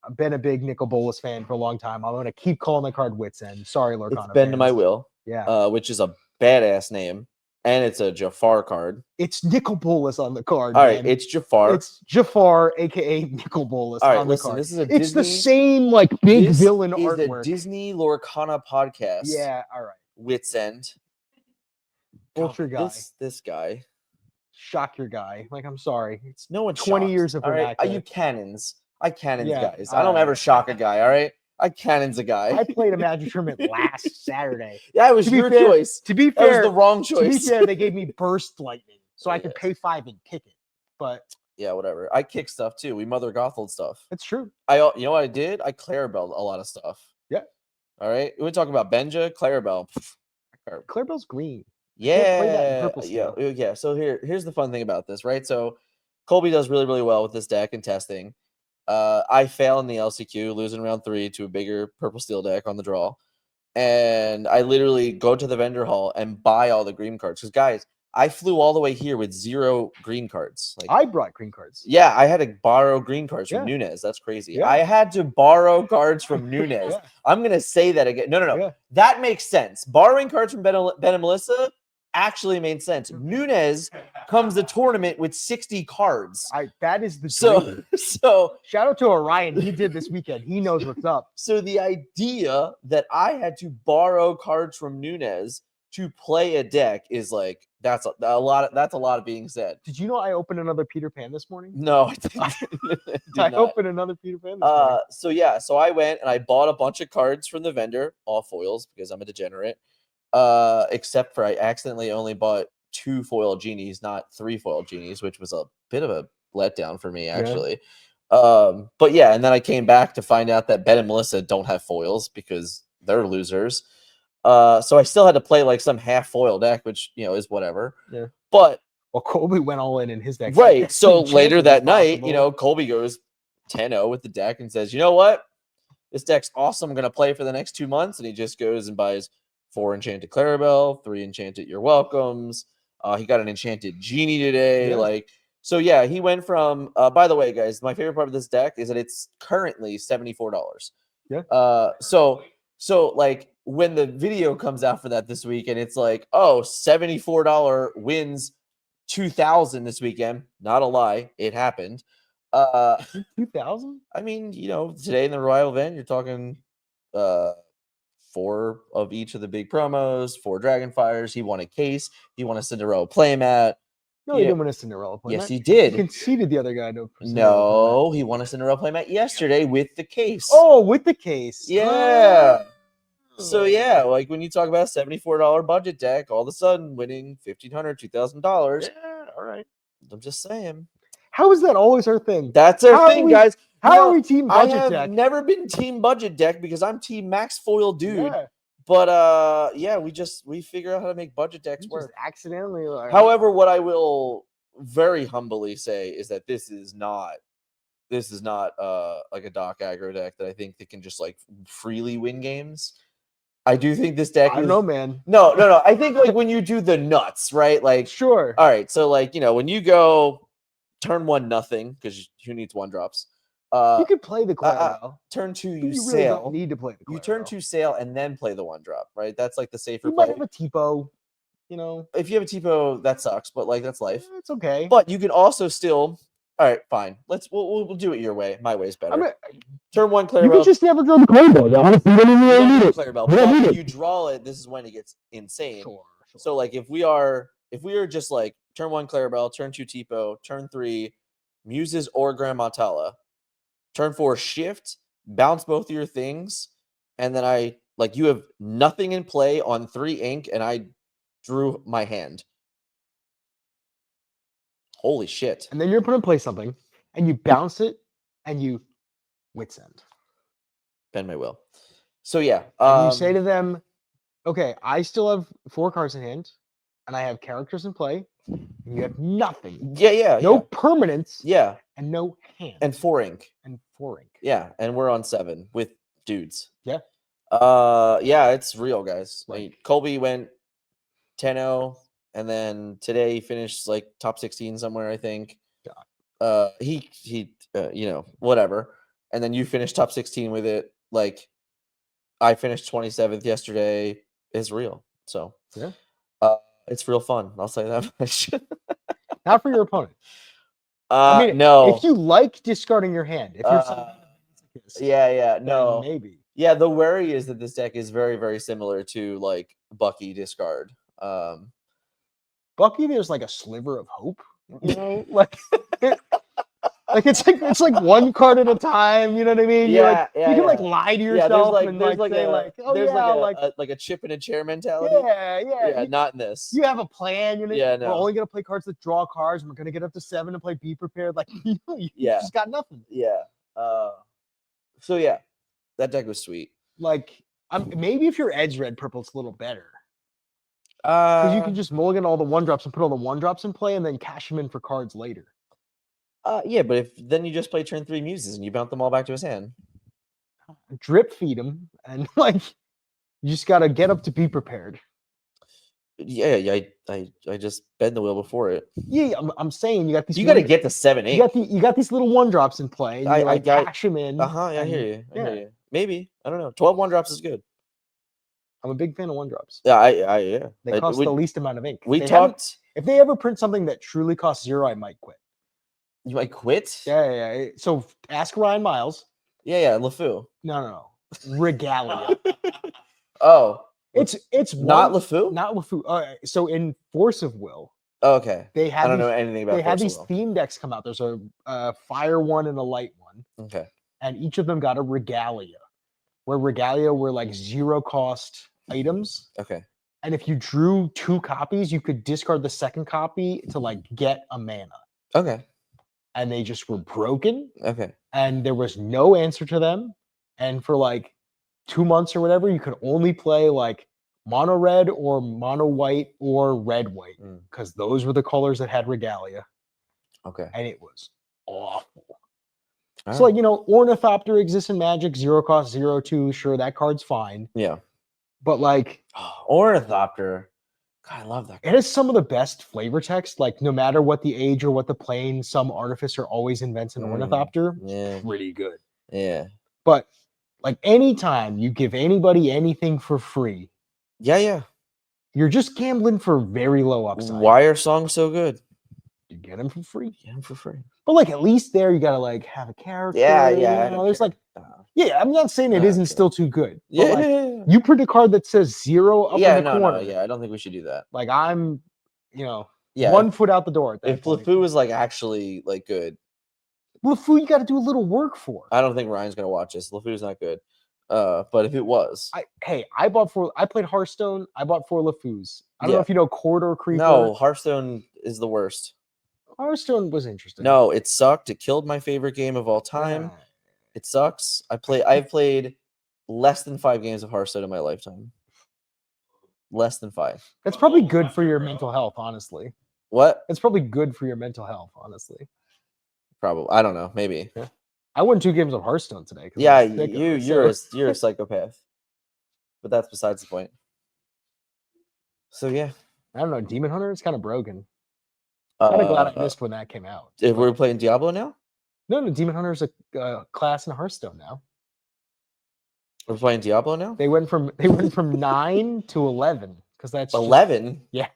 I've been a big Nicol Bolas fan for a long time. I'm gonna keep calling the card Wits End. Sorry, Lorcana. It's been to my fans. will. Yeah. Which is a badass name. And it's a Jafar card. It's Nicol Bolas on the card. All right, man. it's Jafar. It's Jafar, aka Nicol Bolas. All right, on the listen, card. this is a It's the Disney- same like big This villain is artwork. a Disney Lorcana podcast. Yeah, all right. Wits End. Ultra guy. This guy. Shock your guy. Like, I'm sorry. It's No one 20 shocked, years of all right? vernacular. You cannons. I cannons Yeah, guys. all I don't right. ever shock a guy, all right? I cannons a guy. I played a Magic tournament last Saturday. Yeah, it was To be your fair- choice. To be That was fair, the wrong to be choice. fair, they gave me burst lightning, so I could Yes. pay 5 and kick it. But Yeah, whatever. I kick stuff too. We Mother Gothel stuff. it's true. You know what I did? I Clarabelle a lot of stuff. Yeah. All right. We talk about Benja, Clarabelle. Clarabelle's green. can't play that in Yeah. purple Yeah. steel. Yeah. So here's the fun thing about this, right? So Colby does really, really well with this deck and testing. I fail in the LCQ, losing round 3 to a bigger purple steel deck on the draw. And I literally go to the vendor hall and buy all the green cards. Because guys, I flew all the way here with 0 green cards. Like, I brought green cards. yeah, I had to borrow green cards from Yeah. Nunes. That's crazy. Yeah. I had to borrow cards from Nunes. Yeah. I'm gonna say that again. No. Yeah. That makes sense. Borrowing cards from Ben and Melissa actually made sense. Nunes comes to tournament with 60 cards. That is the dream. So Shout out to Orion. He did this weekend. He knows what's up. so the idea that I had to borrow cards from Nunes to play a deck is like that's a lot of being said. Did you know I opened another Peter Pan this morning? No, I didn't. Did I not. opened another Peter Pan this morning. So I went and I bought a bunch of cards from the vendor, all foils because I'm a degenerate. Except for I accidentally only bought 2 foil genies, not 3 foil genies, which was a bit of a letdown for me actually. But yeah, and then I came back to find out that Ben and Melissa don't have foils because they're losers. So I still had to play like some half foil deck, which is whatever. Yeah. But Well, Colby went all in his deck. right. So Chances later that night, possible. Colby goes 10-0 with the deck and says, you know what? This deck's awesome. I'm going to play for the next 2 months. And he just goes and buys 4 enchanted Clarabelle, 3 enchanted Your Welcomes. He got an enchanted Genie today. Yeah. So yeah, he went from, by the way, guys, my favorite part of this deck is that it's currently $74. Yeah. So like when the video comes out for that this week and it's like, oh, $74 wins 2,000 this weekend. Not a lie. It happened. 2000? I mean, today in the Royal event, you're talking 4 of each of the big promos, 4 Dragonfires. He won a case. He won a Cinderella playmat. No, he Yeah. didn't win a Cinderella playmat. Yes, he He did. conceded the other guy to a Cinderella playmat. No, he won a Cinderella playmat yesterday with the case. Oh, with the case. Yeah. So yeah, like when you talk about $74 budget deck, all of a sudden winning $1,500, $2,000. Yeah, all right. I'm just saying. How is that always our thing? That's our How are thing, we- guys. How Well, are we team I budget have deck? never been team budget deck because I'm team max foil dude. Yeah, But yeah, we figure out how to make budget decks you work. just accidentally. Like, However, what I will very humbly say is that this is not like a Doc aggro deck that I think that can just like freely win games. I do think this deck I don't is know, man. no. I think like when you do the nuts, right? Like Sure. all right, so like when you go turn 1 nothing because who needs 1-drops? You could play the Clarabelle. Turn 2 but you really sail. don't need to play the You turn Clarabelle. 2 sail and then play the 1-drop, right? That's like the safer You play. might have a Tipo. If you have a Tipo, that sucks, but like that's life. It's okay. But you can also still. All right, fine. We'll do it your way. My way's better. I mean, Turn 1 you Clarabelle. could just never draw the Clarabelle. Honestly, you don't even You really don't need need it. Clarabelle, You don't but need when it. you draw it, this is when it gets insane. Sure. So like if we are just like turn 1 Clarabelle, turn 2 Tipo, turn 3 Muses or Grand Matala, turn 4 Shift, bounce both of your things, and then you have nothing in play on 3 ink, and I drew my hand. Holy shit! And then you're going to play something, and you bounce it, and you wits end. Bend my will. So yeah, And you say to them, "Okay, I still have 4 cards in hand, and I have characters in play, and you have nothing, yeah, no permanents, yeah, and no hand, and 4 ink, and 4 ink." yeah, and we're on 7 with dudes. Yeah. Yeah, it's real, guys. Right. I mean, Colby went 10-0, and then today he finished like top 16 somewhere, I think. He whatever. And then you finished top 16 with it. Like I finished 27th yesterday. It's real. So Yeah. It's real fun. I'll say that much. Not for your opponent. I mean, no. if you like discarding your hand, if you're someone yeah, then no. maybe. Yeah, the worry is that this deck is very, very similar to like Bucky discard. Bucky, there's like a sliver of hope, like it's like one card at a time. You know what I mean? You can like lie to yourself and like say oh there's yeah, like a chip in a chair mentality. yeah. Not in this. You have a plan. Yeah, we're only gonna play cards that draw cards, and we're gonna get up to 7 and play Be Prepared. Like you just got nothing. Yeah. So yeah, that deck was sweet. Like maybe if you're edge red purple, it's a little better. Because you can just mulligan all the 1-drops and put all the 1-drops in play and then cash them in for cards later. Yeah, but if then you just play turn 3 Muses and you bounce them all back to his hand. Drip feed him, and like you just gotta get up to Be Prepared. Yeah, I just bend the wheel before it. Yeah, I'm saying you got these. You got to get to 7-8. You got these little 1-drops in play. And you cash them in. I hear you. I hear you. Maybe I don't know. 12 1-drops is good. I'm a big fan of 1-drops. Yeah, They cost the least amount of ink. If they ever print something that truly costs 0, I might quit. You might quit? Yeah. So ask Ryan Miles. Yeah, LeFou. No. Regalia. Oh. It's not LeFou? Not LeFou. So in Force of Will. Oh, okay. I don't know anything about. They had these theme decks come out. There's a fire one and a light one. Okay. And each of them got a Regalia, where Regalia were like 0 cost items. Okay. And if you drew 2 copies, you could discard the second copy to like get a mana. Okay. And they just were broken. Okay. And there was no answer to them. And for like 2 months or whatever, you could only play like mono red or mono white or red white because those were the colors that had Regalia. Okay. And it was awful. All so, like, Ornithopter exists in Magic, 0 cost, 0/2. Sure, that card's fine. Yeah. But, like, Ornithopter. God, I love that card. It has some of the best flavor text. Like, no matter what the age or what the plane, some artificer always invents an Ornithopter. Yeah. Pretty good. Yeah. But, like, anytime you give anybody anything for free. Yeah. You're just gambling for very low upside. Why are songs so good? You get them for free. Get them for free. But like at least there you gotta like have a character. Yeah. There's like, I'm not saying it isn't still too good. But Yeah. like, you print a card that says 0 up in the corner. Yeah, I don't think we should do that. Like I'm, 1 foot out the door. At that if point. LeFou was like actually like good, LeFou, you got to do a little work for. I don't think Ryan's gonna watch this. LeFou's not good. But if it was, I played Hearthstone. I bought 4 LeFous. I don't know Yeah. if you know Corridor Creeper. no, Hearthstone is the worst. Hearthstone was interesting. No, it sucked. It killed my favorite game of all time. It sucks. I've played less than 5 games of Hearthstone in my lifetime. Less than 5. That's probably good for your mental health, honestly. What? It's probably good for your mental health, honestly. Probably. I don't know. Maybe. I won 2 games of Hearthstone today. 'cause I Yeah, was sick of it, you're a psychopath. But that's besides the point. So yeah. I don't know. Demon Hunter is kind of broken. Kind of glad I missed when that came out. If but- we're playing Diablo now, No, Demon Hunter is a class in Hearthstone now. we're playing Diablo now. They went from 9 to 11 because that's just- 11. yeah,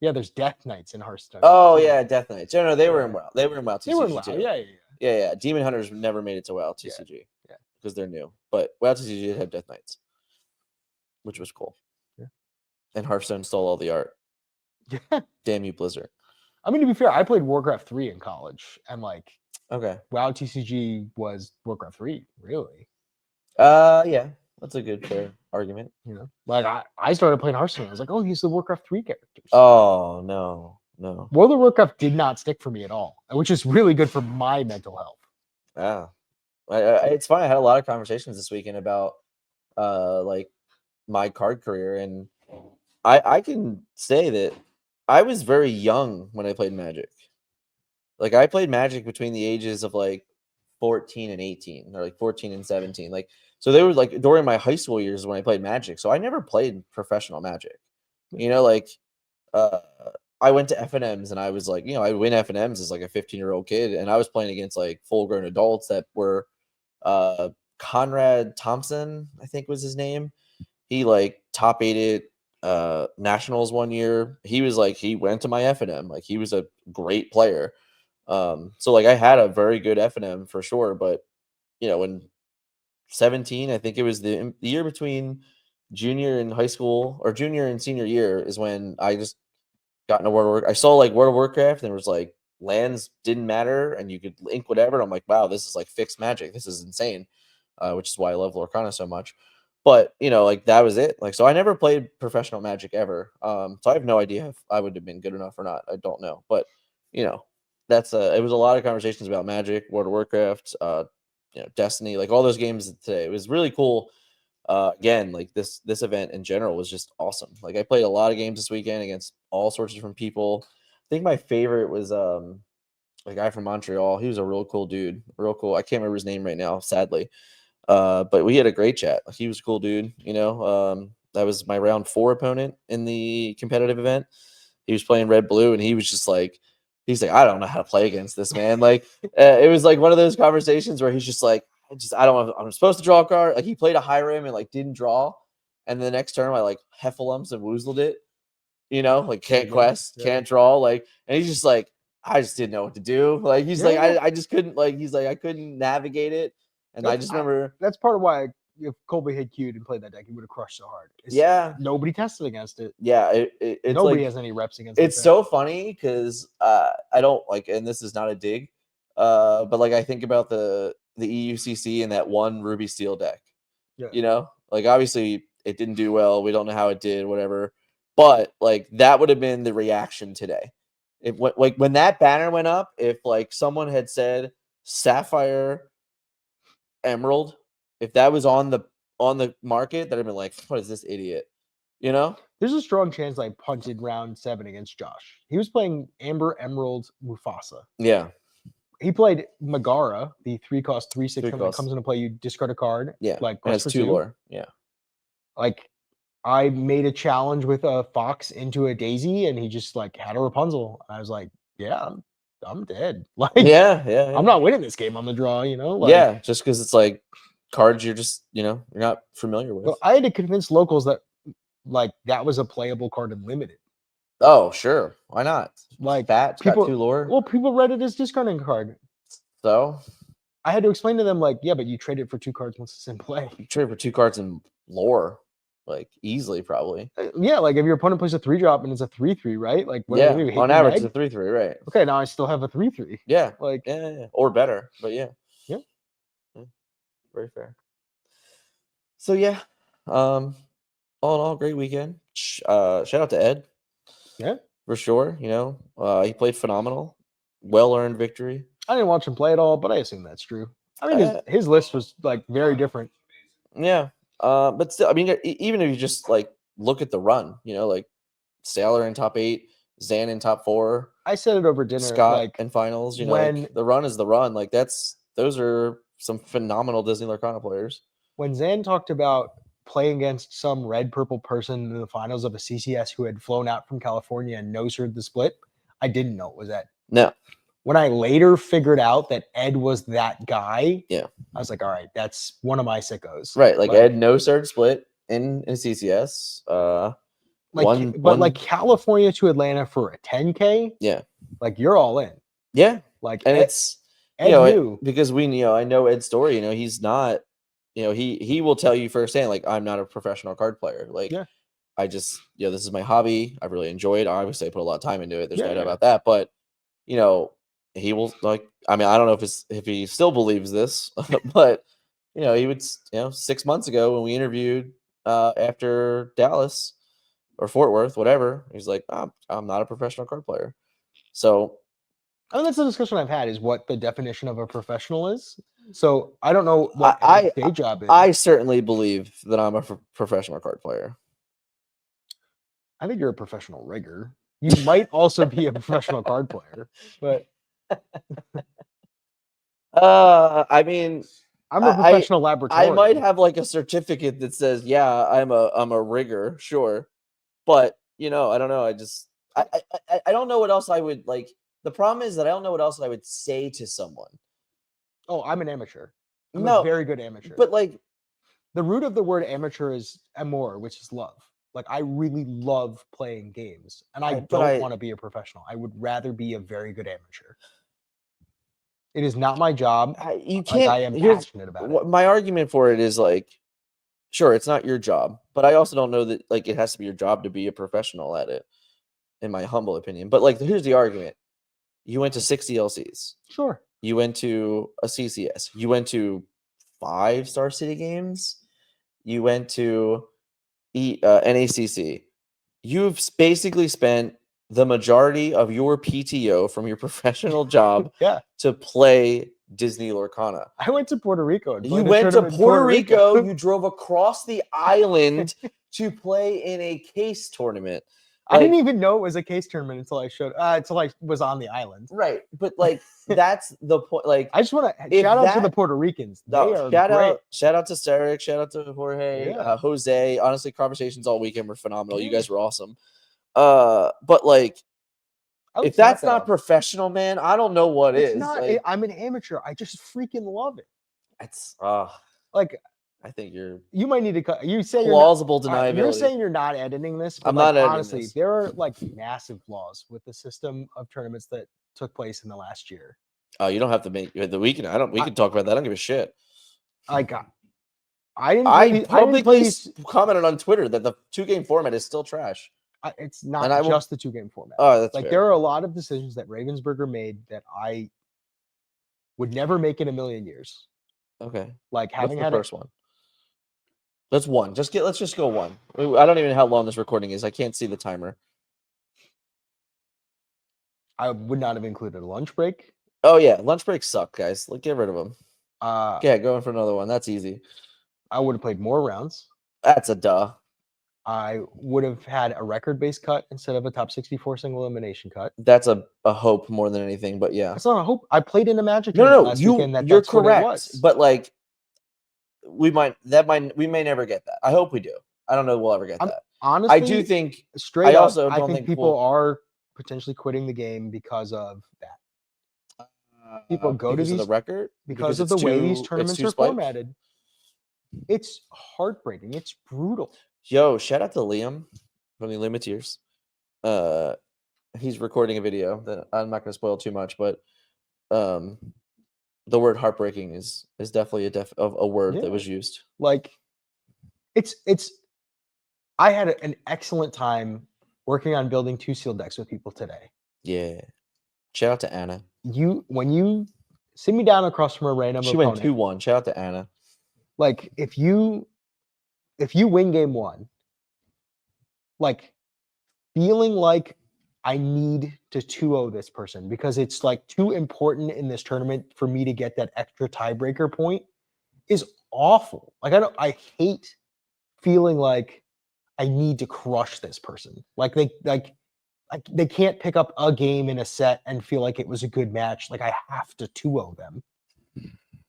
There's Death Knights in Hearthstone. Oh too. yeah, Death Knights. No, they were in Yeah. WoW. They were in WoW TCG They were in WoW. too. Yeah. Yeah. Demon Hunters never made it to WoW TCG. Yeah. Because they're new. But WoW TCG did have Death Knights, which was cool. Yeah. And Hearthstone stole all the art. Yeah. Damn you, Blizzard. I mean, to be fair, I played Warcraft 3 in college, and like Okay. WoW TCG was Warcraft 3, really. Yeah, that's a good fair argument. You know, like I started playing Hearthstone. I was like, oh, he's the Warcraft 3 characters. Oh no. World of Warcraft did not stick for me at all, which is really good for my mental health. Yeah. It's funny. I had a lot of conversations this weekend about like my card career, and I can say that I was very young when I played Magic. Like I played Magic between the ages of like 14 and 18, or like 14 and 17. Like so they were like during my high school years when I played Magic. So I never played professional Magic. You know, like I went to FNMs and I was like, I would win FNMs as like a 15-year-old kid, and I was playing against like full-grown adults that were Conrad Thompson, I think was his name. He like top 8'd nationals one year. He was like, he went to my FNM. Like he was a great player. So like I had a very good FNM for sure, but when 17, I think it was the year between junior and high school, or junior and senior year, is when I just got into World of Warcraft. I saw like World of Warcraft, and it was like lands didn't matter and you could link whatever. And I'm like, wow, this is like fixed Magic. This is insane. Which is why I love Lorcana so much. But like that was it. Like, so I never played professional Magic ever. So I have no idea if I would have been good enough or not. I don't know. But that's it was a lot of conversations about Magic, World of Warcraft, Destiny, like all those games today. It was really cool. Again, like this event in general was just awesome. Like I played a lot of games this weekend against all sorts of different people. I think my favorite was a guy from Montreal. He was a real cool dude. Real cool. I can't remember his name right now, sadly. But we had a great chat. He was a cool dude, that was my round 4 opponent in the competitive event. He was playing red blue, and he was just like, I don't know how to play against this man. Like, it was like one of those conversations where he's just like, I don't know, I'm supposed to draw a card. Like he played a high rim and like didn't draw. And the next turn I like heffalumps and woozled it, like can't quest, can't draw. Like, and he's just like, I just didn't know what to do. Like, he's like, I just couldn't, like, he's like, I couldn't navigate it. And I just remember that's part of why if Colby had queued and played that deck, he would have crushed so hard. Nobody tested against it. Yeah, it's nobody like, has any reps against. It's so funny because I don't like, and this is not a dig, but like I think about the EUCC and that one Ruby Steel deck. Yeah. Like obviously it didn't do well. We don't know how it did, whatever. But like that would have been the reaction today. If like when that banner went up, if like someone had said Sapphire Emerald, if that was on the market, that'd have been like, what is this idiot? There's a strong chance I punted round 7 against Josh. He was playing Amber Emerald Mufasa. Yeah. He played Megara, the 3-cost 3/6 that cost. comes into play. You discard a card. Yeah. Like it has for 2 lore. Yeah. Like I made a challenge with a fox into a daisy, and he just like had a Rapunzel. I was like, yeah, I'm dead. Like, Yeah. I'm not winning this game on the draw. Like, yeah, just because it's like cards you're just you're not familiar with. Well, I had to convince locals that like that was a playable card in limited. Oh, sure. Why not? Like It's got 2 lore. Well, people read it as discarding a card. So I had to explain to them like, yeah, but you trade it for 2 cards once it's in play. you trade for 2 cards in lore, like easily, probably. Yeah, like if your opponent plays a 3-drop and it's a 3/3, right? Like Yeah, on average, it's a 3/3, right? Okay, now I still have a 3/3. Yeah, Like yeah, or better, but yeah. Yeah. Very fair. So yeah, all in all, great weekend. Shout out to Ed. Yeah. For sure. He played phenomenal. Well earned victory. I didn't watch him play at all, but I assume that's true. I mean, his list was like very different. Yeah. But still, I mean, even if you just like look at the run, like Sailor in top 8, Zan in top 4, I said it over dinner. Scott like in finals. when like, the run is the run. Like those are some phenomenal Disney Lorcana players. when Zan talked about playing against some red purple person in the finals of a CCS who had flown out from California and no-sirred the split, I didn't know it was Ed. No. When I later figured out that Ed was that guy, Yeah. I was like, all right, that's one of my sickos. Right. Like Ed no third split in CCS. Like California to Atlanta for a 10K. Yeah. Like you're all in. Yeah. Like And Ed, it's Ed knew. because I know Ed's story. He's not. He will tell you firsthand. Like, I'm not a professional card player. Like, Yeah. I just this is my hobby. I really enjoy it. Obviously, I put a lot of time into it. There's no doubt Yeah. about that. But he will like. I mean, I don't know if he still believes this, but he would. 6 months ago when we interviewed after Dallas or Fort Worth, whatever, he's like, I'm not a professional card player. So I mean, that's the discussion I've had, is what the definition of a professional is. So I don't know what I day job is. I certainly believe that I'm a professional card player. I think you're a professional rigger. You might also be a professional card player, but I mean, I'm a professional laboratory. I might have like a certificate that says, yeah, I'm a rigger, sure, but I don't know. I don't know what else I would like. The problem is that I don't know what else I would say to someone. Oh, I'm an amateur. I'm a very good amateur. But like, the root of the word amateur is amor, which is love. Like, I really love playing games, and I don't want to be a professional. I would rather be a very good amateur. It is not my job. You can't. I am passionate about it. My argument for it is like, sure, it's not your job, but I also don't know that like it has to be your job to be a professional at it, in my humble opinion. But like, here's the argument: you went to 6 DLCs. Sure. You went to a CCS. You went to 5 Star City games. You went to NACC. You've basically spent the majority of your PTO from your professional job to play Disney Lorcana. I went to Puerto Rico. You went to Puerto Rico. You drove across the island to play in a case tournament. I didn't even know it was a case tournament until I was on the island. Right, but like that's the point. Like, I just want to shout out to the Puerto Ricans. They are great. Shout out to Sarek. Shout out to Jorge, Jose. Honestly, conversations all weekend were phenomenal. You guys were awesome. But like, if that's not professional, man, I don't know what is. Like, I'm an amateur. I just freaking love it. It's like. I think you might need to cut. You say plausible deniability. You're saying you're not editing this. But I'm not editing honestly, this. there are like massive flaws with the system of tournaments that took place in the last year. Oh, you don't have to make the weekend. We can talk about that. I don't give a shit. I publicly commented on Twitter that the 2-game format is still trash. It's not just the 2-game format. Oh, that's like fair. There are a lot of decisions that Ravensburger made that I would never make in a million years. Okay, like having had the first one. Let's just go one. I don't even know how long this recording is. I can't see the timer. I would not have included a lunch break. Oh yeah, lunch breaks suck, guys. Get rid of them. Yeah, going for another one. That's easy. I would have played more rounds. That's a duh. I would have had a record-based cut instead of a top 64 single elimination cut. That's a hope more than anything, but yeah. It's not a hope. I played in a Magic last weekend. You're correct. But like, we may never get that. I hope we do. I don't know we'll ever get that. Honestly, I do think I think people are potentially quitting the game because of that. People go to these of the record because of the way these tournaments are formatted. It's heartbreaking. It's brutal. Yo, shout out to Liam from the Limiteers. He's recording a video that I'm not going to spoil too much, but the word heartbreaking is definitely a word that was used. Like, it's. I had an excellent time working on building 2 sealed decks with people today. Yeah. Shout out to Anna. When you sit me down across from a random opponent, went 2-1. Shout out to Anna. Like, if you if you win game one, like feeling like I need to 2-0 this person because it's like too important in this tournament for me to get that extra tiebreaker point is awful. Like I hate feeling like I need to crush this person. Like they can't pick up a game in a set and feel like it was a good match. Like I have to 2-0 them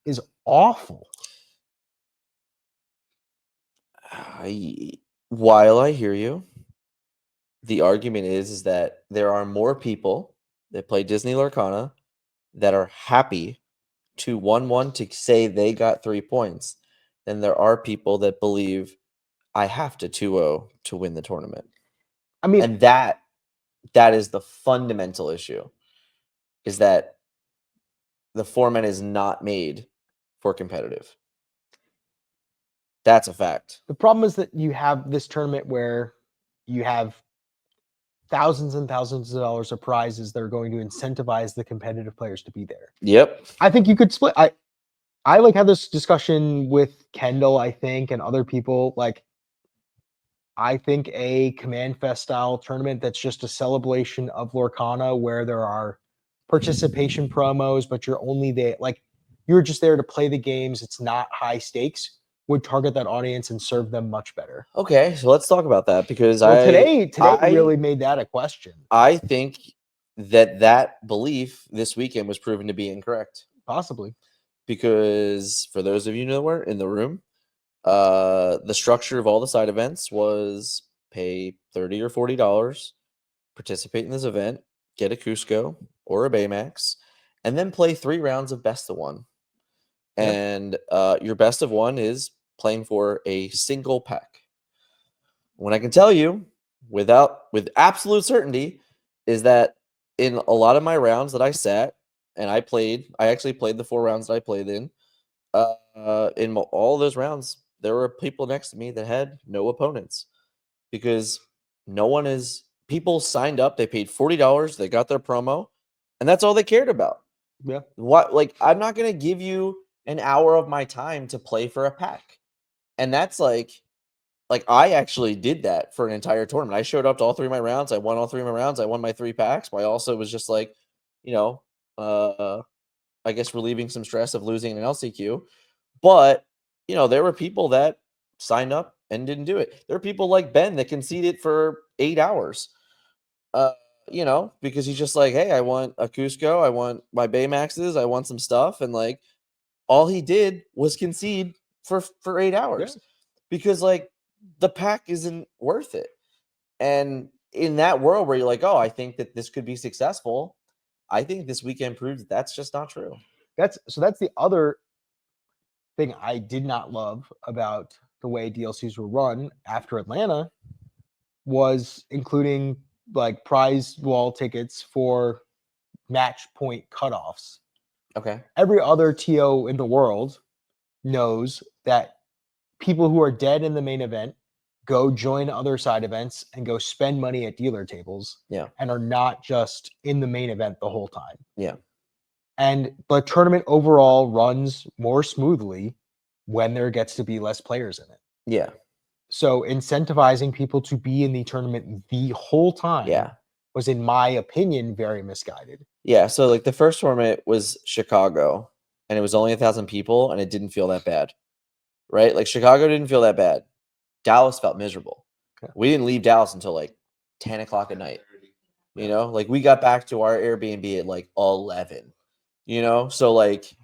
is awful. While I hear you, the argument is that there are more people that play Disney Lorcana that are happy to 1-1 to say they got 3 points than there are people that believe I have to 2-0 to win the tournament. I mean, And that is the fundamental issue, is that the format is not made for competitive. That's a fact. the problem is that you have this tournament where you have thousands and thousands of dollars of prizes that are going to incentivize the competitive players to be there. Yep. I think you could split. I like had this discussion with Kendall, I think, and other people. Like, I think a Command Fest style tournament that's just a celebration of Lorcana where there are participation promos, but you're only there, like, you're just there to play the games. It's not high stakes, would target that audience and serve them much better. Okay, so let's talk about that because Well, today I really made that a question. I think that belief this weekend was proven to be incorrect, Possibly. because for those of you that weren't in the room, the structure of all the side events was pay $30 or $40, participate in this event, get a Cusco or a Baymax, and then play 3 rounds of best of one. Yep. And your best of one is playing for a single pack. What I can tell you with absolute certainty is that in a lot of my rounds that I sat and I actually played the 4 rounds that I played in all those rounds, there were people next to me that had no opponents, because people signed up, they paid $40, they got their promo, and that's all they cared about. Yeah. Like, I'm not going to give you an hour of my time to play for a pack. And that's like I actually did that for an entire tournament. I showed up to all 3 of my rounds. I won all 3 of my rounds. I won my 3 packs. But I also was just like, I guess relieving some stress of losing an LCQ. But, there were people that signed up and didn't do it. There are people like Ben that conceded for 8 hours. Because he's just like, hey, I want a Cusco, I want my Baymaxes, I want some stuff, and like all he did was concede for 8 hours, because like the pack isn't worth it. And in that world where you're like, oh, I think that this could be successful, I think this weekend proves that's just not true. That's the other thing I did not love about the way DLCs were run after Atlanta, was including like prize wall tickets for match point cutoffs. Okay. Every other TO in the world knows that people who are dead in the main event go join other side events and go spend money at dealer tables. Yeah. And are not just in the main event the whole time. Yeah. And the tournament overall runs more smoothly when there gets to be less players in it. Yeah. So incentivizing people to be in the tournament the whole time was, in my opinion, very misguided. Yeah. So like the first tournament was Chicago, and it was only 1,000 people, and it didn't feel that bad. Right? Like Chicago didn't feel that bad. Dallas felt miserable. Okay. We didn't leave Dallas until like 10 o'clock at night. Like we got back to our Airbnb at like 11. So like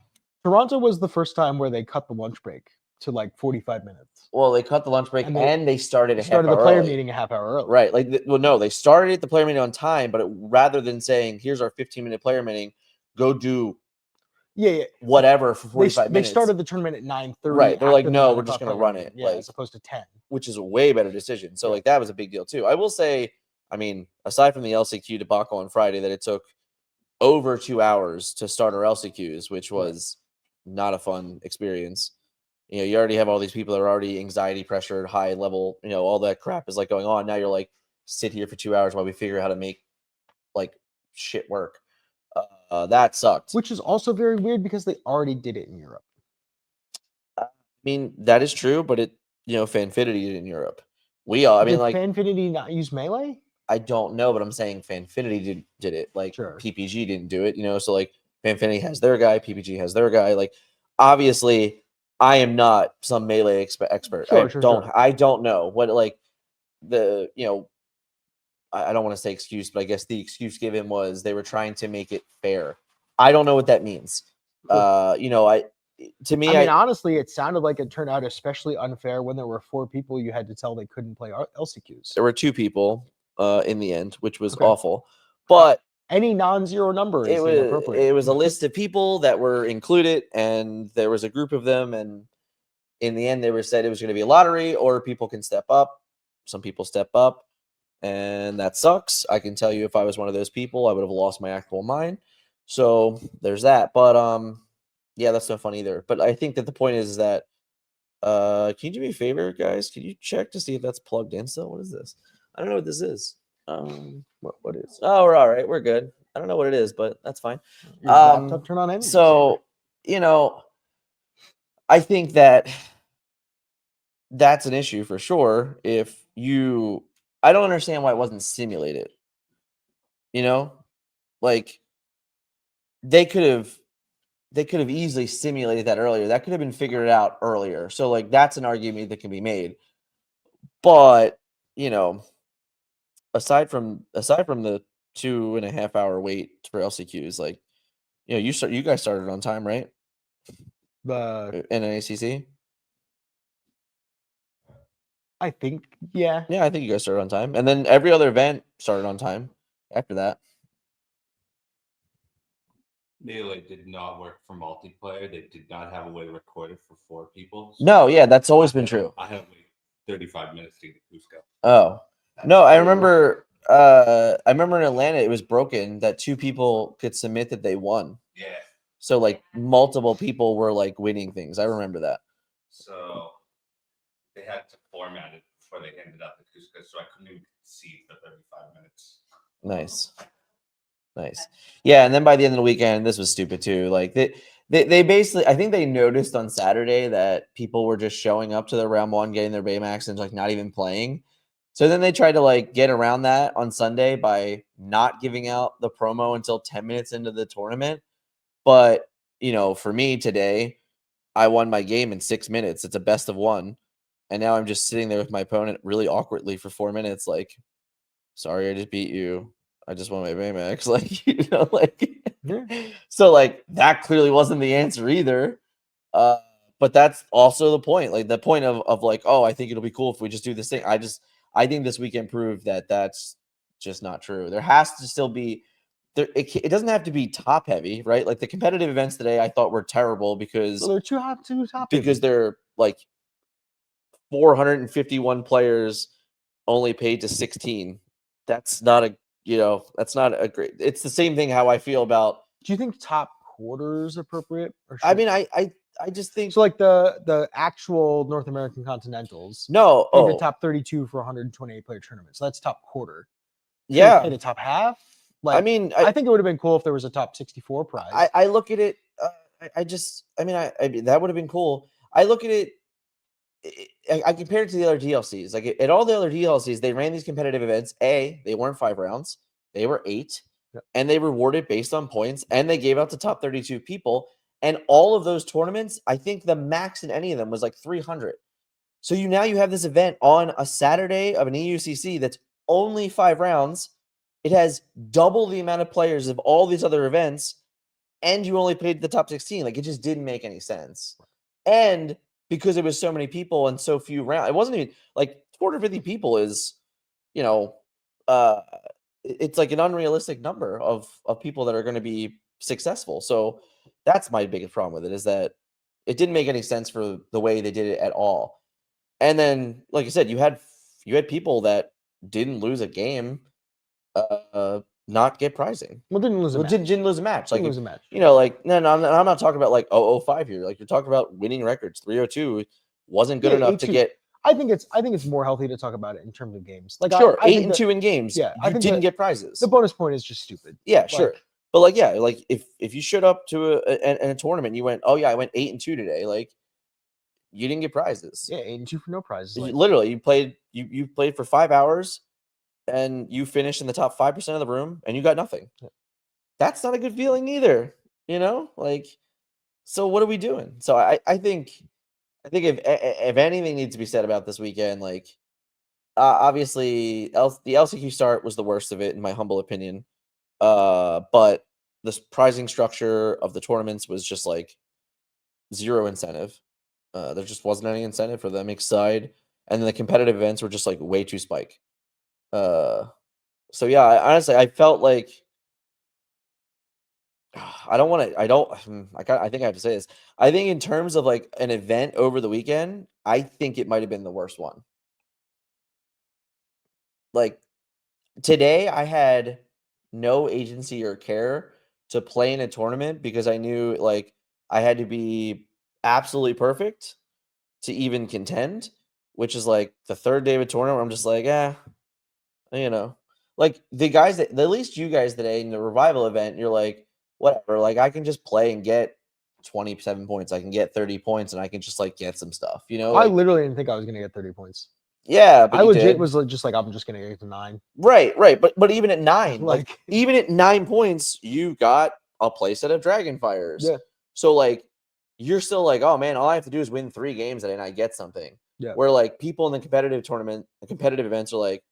Toronto was the first time where they cut the lunch break to like 45 minutes. Well, they cut the lunch break and they started the player meeting a half hour early. Right. Like, no, they started the player meeting on time, but rather than saying, here's our 15-minute player meeting, go do whatever for 45 minutes. They started the tournament at 9:30. Right. They're like, no, we're just going to run it. Yeah, as opposed to 10. Which is a way better decision. So like that was a big deal too. I will say, I mean, aside from the LCQ debacle on Friday, that it took over 2 hours to start our LCQs, which was not a fun experience. You already have all these people that are already anxiety pressured, high level, all that crap is like going on. Now you're like, sit here for 2 hours while we figure out how to make like shit work. That sucked. Which is also very weird because they already did it in Europe. I mean, that is true, but Fanfinity in Europe. We all, I mean, Did like, Fanfinity not use Melee? I don't know, but I'm saying Fanfinity did it. Like, Sure. PPG didn't do it, so like Fanfinity has their guy, PPG has their guy. Like, obviously, I am not some Melee expert. Sure, sure, sure. I don't know what, like, the, I don't want to say excuse, but I guess the excuse given was they were trying to make it fair. I don't know what that means. To me, I mean, honestly, it sounded like it turned out especially unfair when there were 4 people you had to tell they couldn't play LCQs. there were 2 people in the end, which was Okay. awful. But Any non-zero number is inappropriate. it was a list of people that were included, and there was a group of them, and in the end, they were said it was going to be a lottery, or people can step up. Some people step up, and that sucks. I can tell you, if I was one of those people, I would have lost my actual mind. So there's that. But yeah, that's no fun either. But I think that the point is that can you do me a favor, guys? Can you check to see if that's plugged in still? What is this? I don't know what this is. What is? Oh, we're all right. We're good. I don't know what it is, but that's fine. Your laptop turn on energy So I think that that's an issue for sure. I don't understand why it wasn't simulated. Like they could have easily simulated that earlier. That could have been figured out earlier. So like that's an argument that can be made. But aside from the 2.5 hour wait for LCQs, like you guys started on time, right? The NACC. I think, yeah. Yeah, I think you guys started on time, and then every other event started on time after that. Melee did not work for multiplayer. They did not have a way to record it for 4 people. No, yeah, that's always been true. I had to wait 35 minutes to get Cusco. Oh no, I remember. I remember in Atlanta it was broken that 2 people could submit that they won. Yeah. So like multiple people were like winning things. I remember that. So they had to format it before they handed out the Cusco, so I couldn't even see for 35 minutes. Nice. Yeah, and then by the end of the weekend, this was stupid too. Like they basically, I think they noticed on Saturday that people were just showing up to the round 1, getting their Baymax, and like not even playing. So then they tried to like get around that on Sunday by not giving out the promo until 10 minutes into the tournament. But for me today, I won my game in 6 minutes. It's a best of 1. And now I'm just sitting there with my opponent really awkwardly for 4 minutes. Like, sorry, I just beat you. I just won my Baymax. So like that clearly wasn't the answer either. But that's also the point. Like the point of like, oh, I think it'll be cool if we just do this thing. I think this weekend proved that that's just not true. There has to still be there. It doesn't have to be top heavy, right? Like the competitive events today, I thought were terrible because So they're too top because they're like 451 players only paid to 16. That's not a great. It's the same thing how I feel about. Do you think top quarter is appropriate? Or I mean, I just think so. Like the actual North American Continentals. no. Paid Oh, the top 32 for 128 player tournament. So that's top quarter. yeah. Pay the top half. Like, I mean, I think it would have been cool if there was a top 64 prize. I look at it. I mean, that would have been cool. I look at it. I compare it to the other DLCs. Like at all the other DLCs, they ran these competitive events. They weren't 5 rounds; they were 8, and they rewarded based on points. And they gave out to top 32 people. And all of those tournaments, I think the max in any of them was like 300. So you have this event on a Saturday of an EUCC that's only 5 rounds. It has double the amount of players of all these other events, and you only paid the top 16. Like it just didn't make any sense. And because it was so many people and so few rounds, it wasn't even like 450 people is, it's like an unrealistic number of people that are going to be successful. So that's my biggest problem with it, is that it didn't make any sense for the way they did it at all. And then, like I said, you had people that didn't lose a game, not get prizing. Well, didn't lose a match. Didn't lose a match. Like, Didn't lose a match. Like no, I'm not talking about like 005 here. Like you're talking about winning records. 302 wasn't good enough to 8-2. get. I think it's more healthy to talk about it in terms of games. Like Sure, I 8 and 2 in games. Yeah, you didn't get prizes. The bonus point is just stupid. Yeah, sure. But like, yeah, like if you showed up to a tournament, you went, oh yeah, I went 8 and 2 today. Like you didn't get prizes. Yeah, 8 and 2 for no prizes. Like, Literally, you played for 5 hours and you finished in the top 5% of the room and you got nothing. Yeah. That's not a good feeling either, you know? Like, so what are we doing? So I think if anything needs to be said about this weekend, like obviously the LCQ start was the worst of it in my humble opinion. But the prizing structure of the tournaments was just like zero incentive. There just wasn't any incentive for the mixed side, and then the competitive events were just like way too spike. So yeah, honestly, I felt like I don't want to. I don't. I think I have to say this. I think in terms of like an event over the weekend, I think it might have been the worst one. Like today, I had no agency or care to play in a tournament because I knew like I had to be absolutely perfect to even contend, which is like the third day of a tournament where I'm just like, you know, like the guys that at least you guys today in the revival event, you're like, whatever, like I can just play and get 27 points. I can get 30 points and I can just like get some stuff, you know? I Like, literally didn't think I was gonna get 30 points. yeah, but I you legit did. was just like, I'm just gonna get to 9. Right. But even at 9, like Like, even at 9 points, you got a playset of Dragonfires. yeah, So like you're still like, oh man, all I have to do is win 3 games and I get something. yeah. Where like people in the competitive tournament, the competitive events are like,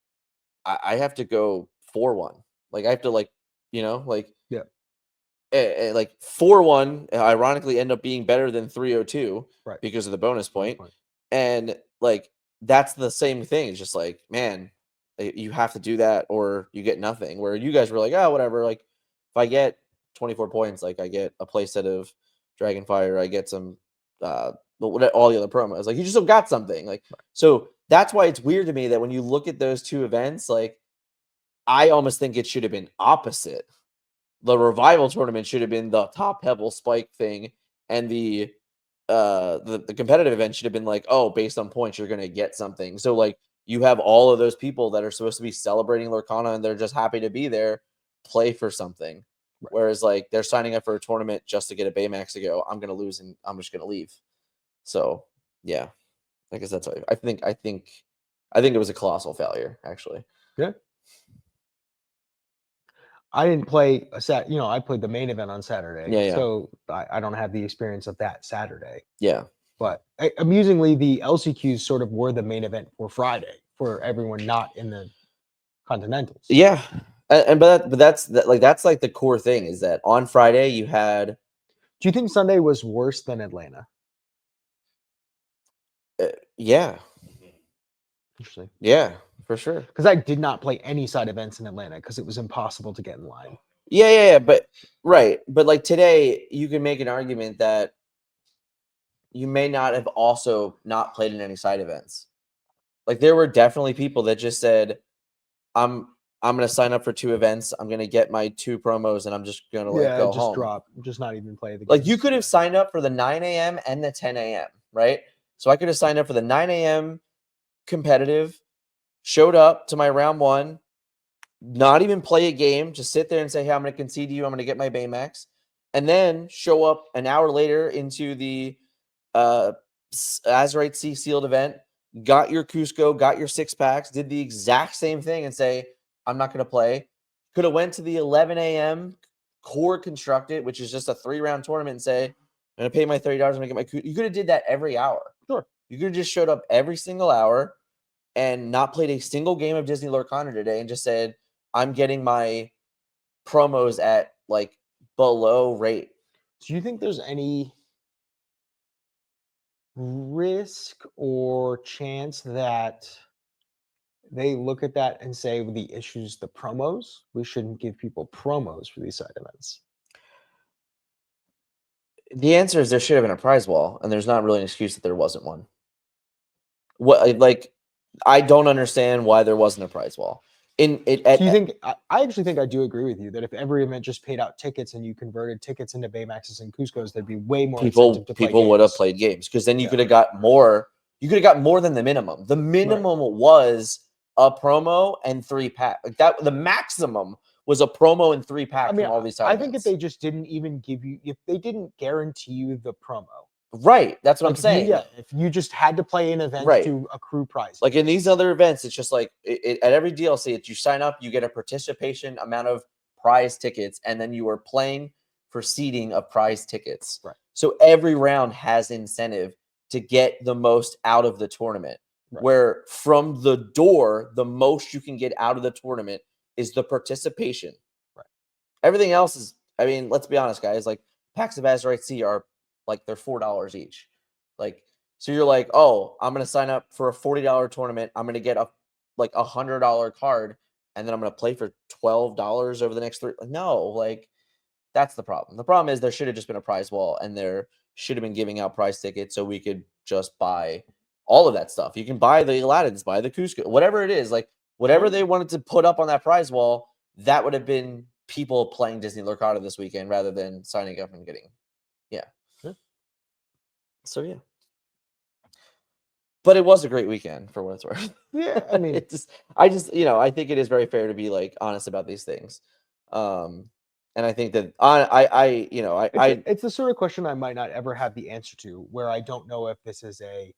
I have to go 4-1. Like I have to like, you know, like Yeah. Like 4-1 ironically end up being better than 302 Right. because of the bonus point. Point. And like that's the same thing. It's just like, man, you have to do that or you get nothing. Where you guys were like, oh, whatever. Like if I get 24 points, like I get a playset of Dragonfire, I get some all the other promos. Like you just have got something. Like so that's why it's weird to me that when you look at those two events, like I almost think it should have been opposite. The revival tournament should have been the top Pebble Spike thing, and the competitive event should have been like, oh, based on points, you're gonna get something. So like you have all of those people that are supposed to be celebrating Lorcana and they're just happy to be there, play for something. Right. Whereas like they're signing up for a tournament just to get a Baymax to go, I'm gonna lose and I'm just gonna leave. So yeah, I guess that's what I think it was a colossal failure, actually. Yeah. I didn't play I played the main event on Saturday. Yeah. So I don't have the experience of that Saturday. Yeah. But amusingly, the LCQs sort of were the main event for Friday for everyone not in the Continentals. Yeah. But that's like the core thing is that on Friday you had. Do you think Sunday was worse than Atlanta? Yeah. Interesting. Yeah, for sure. Because I did not play any side events in Atlanta because it was impossible to get in line. Yeah. But right. But like today, you can make an argument that you may not have also not played in any side events. Like there were definitely people that just said, I'm gonna sign up for 2 events, I'm gonna get my 2 promos, and I'm just gonna like go just home. drop, just not even play the game. Like you could have signed up for the 9 a.m. and the 10 a.m., right? So I could have signed up for the 9 a.m. competitive, showed up to my round 1, not even play a game, just sit there and say, hey, I'm going to concede to you, I'm going to get my Baymax, and then show up an hour later into the Azerite Sea sealed event, got your Cusco, got your 6 packs, did the exact same thing and say, I'm not going to play. Could have went to the 11 a.m. core constructed, which is just a 3-round tournament, and say, I'm going to pay my $30, I'm going to get my You could have did that every hour. Sure. You could have just showed up every single hour and not played a single game of Disney Lorcana today and just said, I'm getting my promos at like below rate. Do you think there's any risk or chance that they look at that and say, well, the issue's the promos? We shouldn't give people promos for these side events. The answer is there should have been a prize wall, and there's not really an excuse that there wasn't one. What like I don't understand why there wasn't a prize wall. Do you think I actually think I do agree with you that if every event just paid out tickets and you converted tickets into Baymaxes and Cuscos, there'd be way more incentive to play people would have games. played games because then you could have got more. You could have got more than the minimum. The minimum was a promo and 3 packs. Like that, the maximum was a promo and 3 packs from all these side I think if events. they just didn't even give you, if they didn't guarantee you the promo, Right. That's what I'm Like, if you- saying. yeah, if you just had to play an event Right. to accrue prizes. Like in these other events, it's just like at every DLC, it's you sign up, you get a participation amount of prize tickets, and then you are playing for seeding of prize tickets. Right. So every round has incentive to get the most out of the tournament. Right. Where from the door, the most you can get out of the tournament is the participation. Right. Everything else is, I mean, let's be honest, guys. Like packs of Azurite C are like they're $4 each. Like, so you're like, oh, I'm gonna sign up for a $40 tournament. I'm gonna get a like $100 card, and then I'm gonna play for $12 over the next 3. No, like that's the problem. The problem is there should have just been a prize wall, and there should have been giving out prize tickets so we could just buy all of that stuff. You can buy the Aladdins, buy the Cusco, whatever it is, like whatever they wanted to put up on that prize wall, that would have been people playing Disney Lorcana this weekend rather than signing up and getting, yeah. Sure. So yeah. But it was a great weekend for what it's worth. Yeah, I mean, I just, I think it is very fair to be like honest about these things. And I think that it's the sort of question I might not ever have the answer to, where I don't know if this is a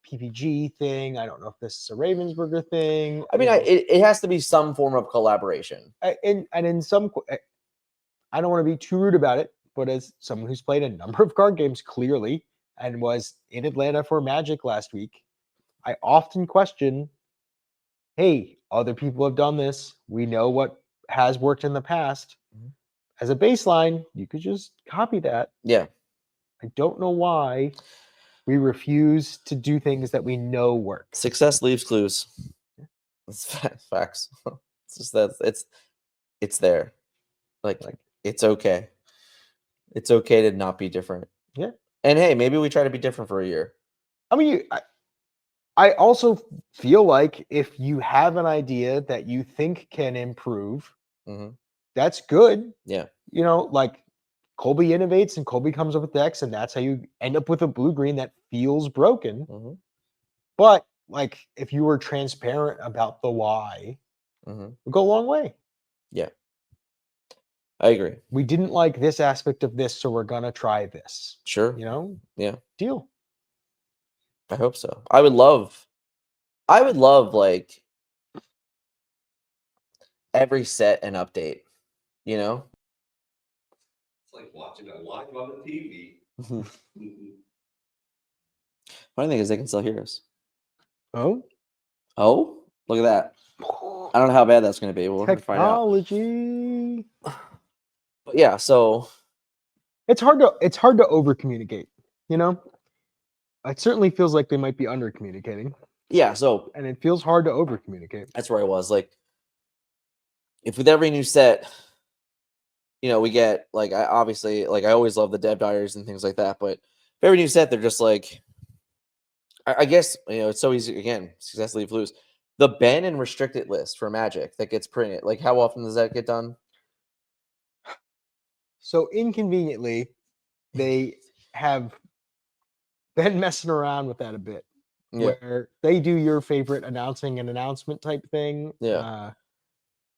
PPG thing. I don't know if this is a Ravensburger thing. I mean, it has to be some form of collaboration. And in some, I don't want to be too rude about it, but as someone who's played a number of card games clearly and was in Atlanta for Magic last week, I often question, hey, other people have done this. We know what has worked in the past. As a baseline, you could just copy that. Yeah. I don't know why we refuse to do things that we know work. Success leaves clues. It's facts. It's just that it's there. Like it's okay. It's okay to not be different. Yeah. And hey, maybe we try to be different for a year. I mean, I also feel like if you have an idea that you think can improve, that's good. Yeah. Like Colby innovates and Colby comes up with decks, and that's how you end up with a blue-green that feels broken. But like if you were transparent about the why, it would go a long way. Yeah. I agree. We didn't like this aspect of this, so we're gonna try this. Sure. Yeah. Deal. I hope so. I would love like every set an update, It's like watching it live on the TV. Funny thing is they can still hear us. Oh, look at that. I don't know how bad that's going to be. We'll have to find out. Technology. But yeah, so it's hard to over communicate. It certainly feels like they might be under communicating. Yeah, so and it feels hard to over communicate. That's where I was. Like, if with every new set, we get like I always love the dev diaries and things like that, but every new set, they're just like, I guess it's so easy again. Success leave lose. The ban and restricted list for Magic that gets printed. Like, how often does that get done? So inconveniently, they have been messing around with that a bit, where they do your favorite announcing an announcement type thing. Yeah.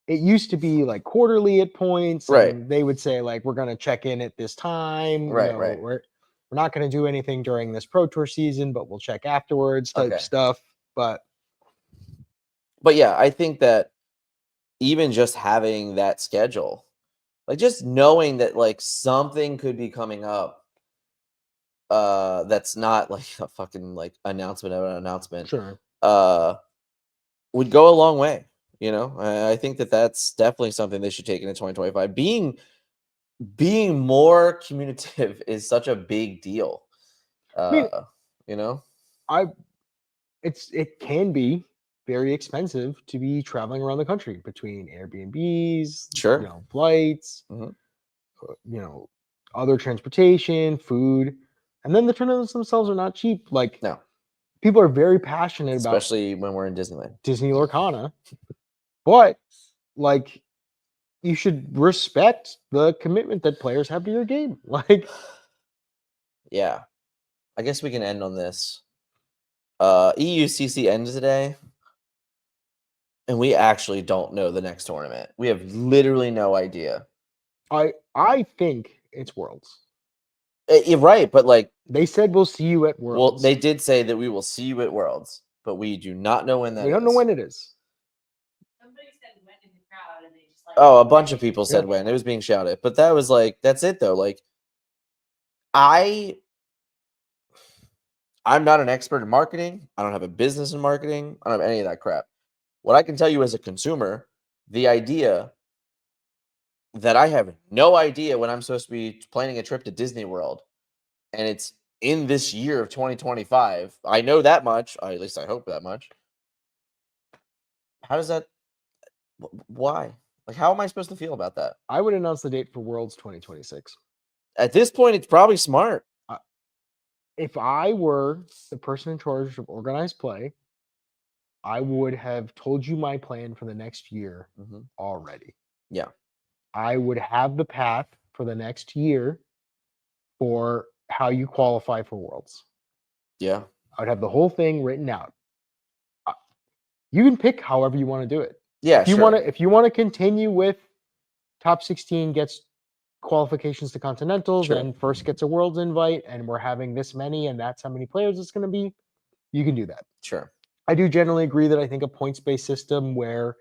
It used to be like quarterly at points, right? And they would say like, we're going to check in at this time, right? Right. We're not going to do anything during this Pro Tour season, but we'll check afterwards type stuff. But yeah, I think that even just having that schedule, like just knowing that like something could be coming up, that's not like a fucking like announcement of an announcement. Sure. Would go a long way. I think that that's definitely something they should take into 2025. Being more communicative is such a big deal. It can be very expensive to be traveling around the country between Airbnbs, sure, flights, other transportation, food, and then the tournaments themselves are not cheap. Like, no, people are very passionate about, especially when we're in Disneyland, Disney Lorcana, but like, you should respect the commitment that players have to your game. Like, yeah, I guess we can end on this. EUCC ends today, and we actually don't know the next tournament. We have literally no idea. I think it's Worlds. You're right, but like, They said we'll see you at well, Worlds. they did say that we will see you at Worlds, but we do not know when that is. We don't know when it is. Somebody said when in the crowd and they just like. Oh, a bunch of people said Yeah. when. It was being shouted. But that was like, that's it though. Like, I'm not an expert in marketing. I don't have a business in marketing. I don't have any of that crap. What I can tell you as a consumer, the idea that I have no idea when I'm supposed to be planning a trip to Disney World, and it's in this year of 2025. I know that much. At least I hope that much. How does that? Why? Like, how am I supposed to feel about that? I would announce the date for Worlds 2026. At this point, it's probably smart. If I were the person in charge of organized play, I would have told you my plan for the next year Mhm. already. Yeah. I would have the path for the next year for how you qualify for Worlds. Yeah. I would have the whole thing written out. You can pick however you want to do it. Yeah. If you Sure. want to continue with top 16 gets qualifications to Continentals Sure. and first gets a Worlds invite, and we're having this many, and that's how many players it's going to be, you can do that. Sure. I do generally agree that I think a points-based system where